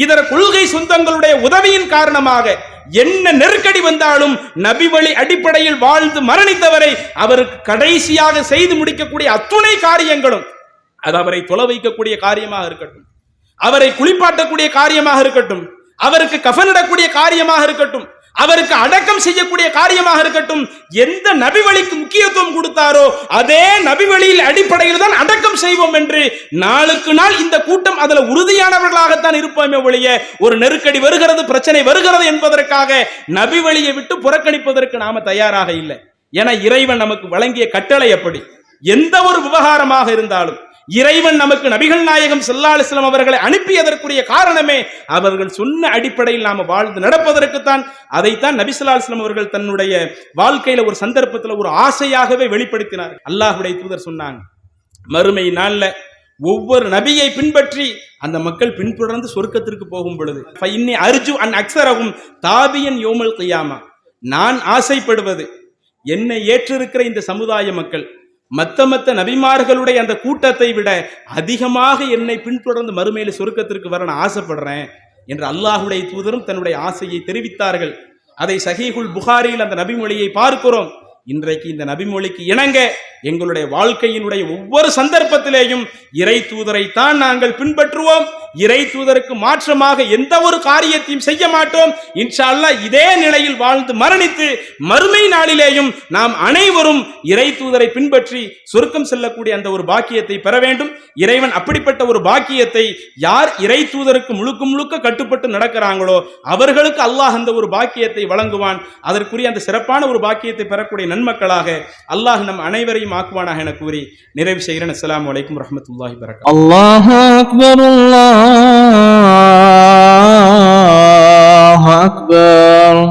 இதர கொள்கை சொந்தங்களுடைய உதவியின் காரணமாக என்ன நெருக்கடி வந்தாலும் நபி வழி அடிப்படையில் வாழ்ந்து மரணித்தவரை அவருக்கு கடைசியாக செய்து முடிக்கக்கூடிய அத்துணை காரியங்களும், அது அவரை தொலை வைக்கக்கூடிய காரியமாக இருக்கட்டும், அவரை குளிப்பாட்டக்கூடிய காரியமாக இருக்கட்டும், அவருக்கு கஃனிடக்கூடிய காரியமாக இருக்கட்டும், அவருக்கு அடக்கம் செய்யக்கூடிய காரியமாக இருக்கட்டும், எந்த நபி வழிக்கு முக்கியத்துவம் கொடுத்தாரோ அதே நபி வழியில் அடிப்படையில் தான் அடக்கம் செய்வோம் என்று நாளுக்கு நாள் இந்த கூட்டம் அதுல உறுதியானவர்களாகத்தான் இருப்போமே ஒழிய, ஒரு நெருக்கடி வருகிறது, பிரச்சனை வருகிறது என்பதற்காக நபி வழியை விட்டு புறக்கணிப்பதற்கு நாம தயாராக இல்லை. என இறைவன் நமக்கு வழங்கிய கட்டளை அப்படி. எந்த ஒரு விவகாரமாக இருந்தாலும் இறைவன் நமக்கு நபிகள் நாயகம் ஸல்லல்லாஹு அலைஹி வஸல்லம் அவர்களை அனுப்பியதற்குரிய காரணமே அவர்கள் சொன்ன அடிப்படையில் நாம வாழ்ந்து நடப்பதற்குத்தான். அதைத்தான் நபி ஸல்லல்லாஹு அலைஹி வஸல்லம் அவர்கள் தன்னுடைய வாழ்க்கையில ஒரு சந்தர்ப்பத்தில் ஒரு ஆசையாகவே வெளிப்படுத்தினார். அல்லாஹ்வுடைய தூதர் சொன்னாங்க, மறுமை நாள்ல ஒவ்வொரு நபியை பின்பற்றி அந்த மக்கள் பின்தொடர்ந்து சொர்க்கத்திற்கு போகும் பொழுது, ஃபஇன்னி அர்ஜு அன் அக்ஸரஹும் தாபியன் யௌமல் கியாமா, நான் ஆசைப்படுவது என்னை ஏற்றிருக்கிற இந்த சமுதாய மக்கள் மத்த நபிமார்களுடைய அந்த கூட்டத்தை விட அதிகமாக என்னை பின்தொடர்ந்து மறுமையில சொர்க்கத்திற்கு வர நான் ஆசைப்படுறேன் என்று அல்லாஹ்வுடைய தூதரும் தன்னுடைய ஆசையை தெரிவித்தார்கள். அதை சஹீஹுல் புகாரியில் அந்த நபிமொழியை பார்க்கிறோம். இன்றைக்கு இந்த நபிமொழிக்கு இணங்க எங்களுடைய வாழ்க்கையினுடைய ஒவ்வொரு சந்தர்ப்பத்திலேயும் இறை தூதரை தான் நாங்கள் பின்பற்றுவோம். இறை தூதருக்கு மாற்றமாக எந்த ஒரு காரியத்தையும் செய்ய மாட்டோம். இன்ஷா அல்லாஹ் இதே நிலையில் வாழ்ந்து மரணித்து மறுமை நாளிலேயும் நாம் அனைவரும் இறை தூதரை பின்பற்றி சொர்க்கம் செல்லக்கூடிய அந்த ஒரு பாக்கியத்தை பெற வேண்டும். இறைவன் அப்படிப்பட்ட ஒரு பாக்கியத்தை யார் இறை தூதருக்கு முழுக்க முழுக்க கட்டுப்பட்டு நடக்கிறாங்களோ அவர்களுக்கு அல்லாஹ் அந்த ஒரு பாக்கியத்தை வழங்குவான். அதற்குரிய அந்த சிறப்பான ஒரு பாக்கியத்தை பெறக்கூடிய நன்மக்களாக அல்லாஹ் நம் அனைவரையும் ஆக்குவானாக என கூறி நிறைவு செய்கிறேன். அஸ்ஸலாமு அலைக்கும் வரஹ்மத்துல்லாஹி வபரகாத்துஹு. அல்லாஹு அக்பர், அல்லாஹு அக்பர்.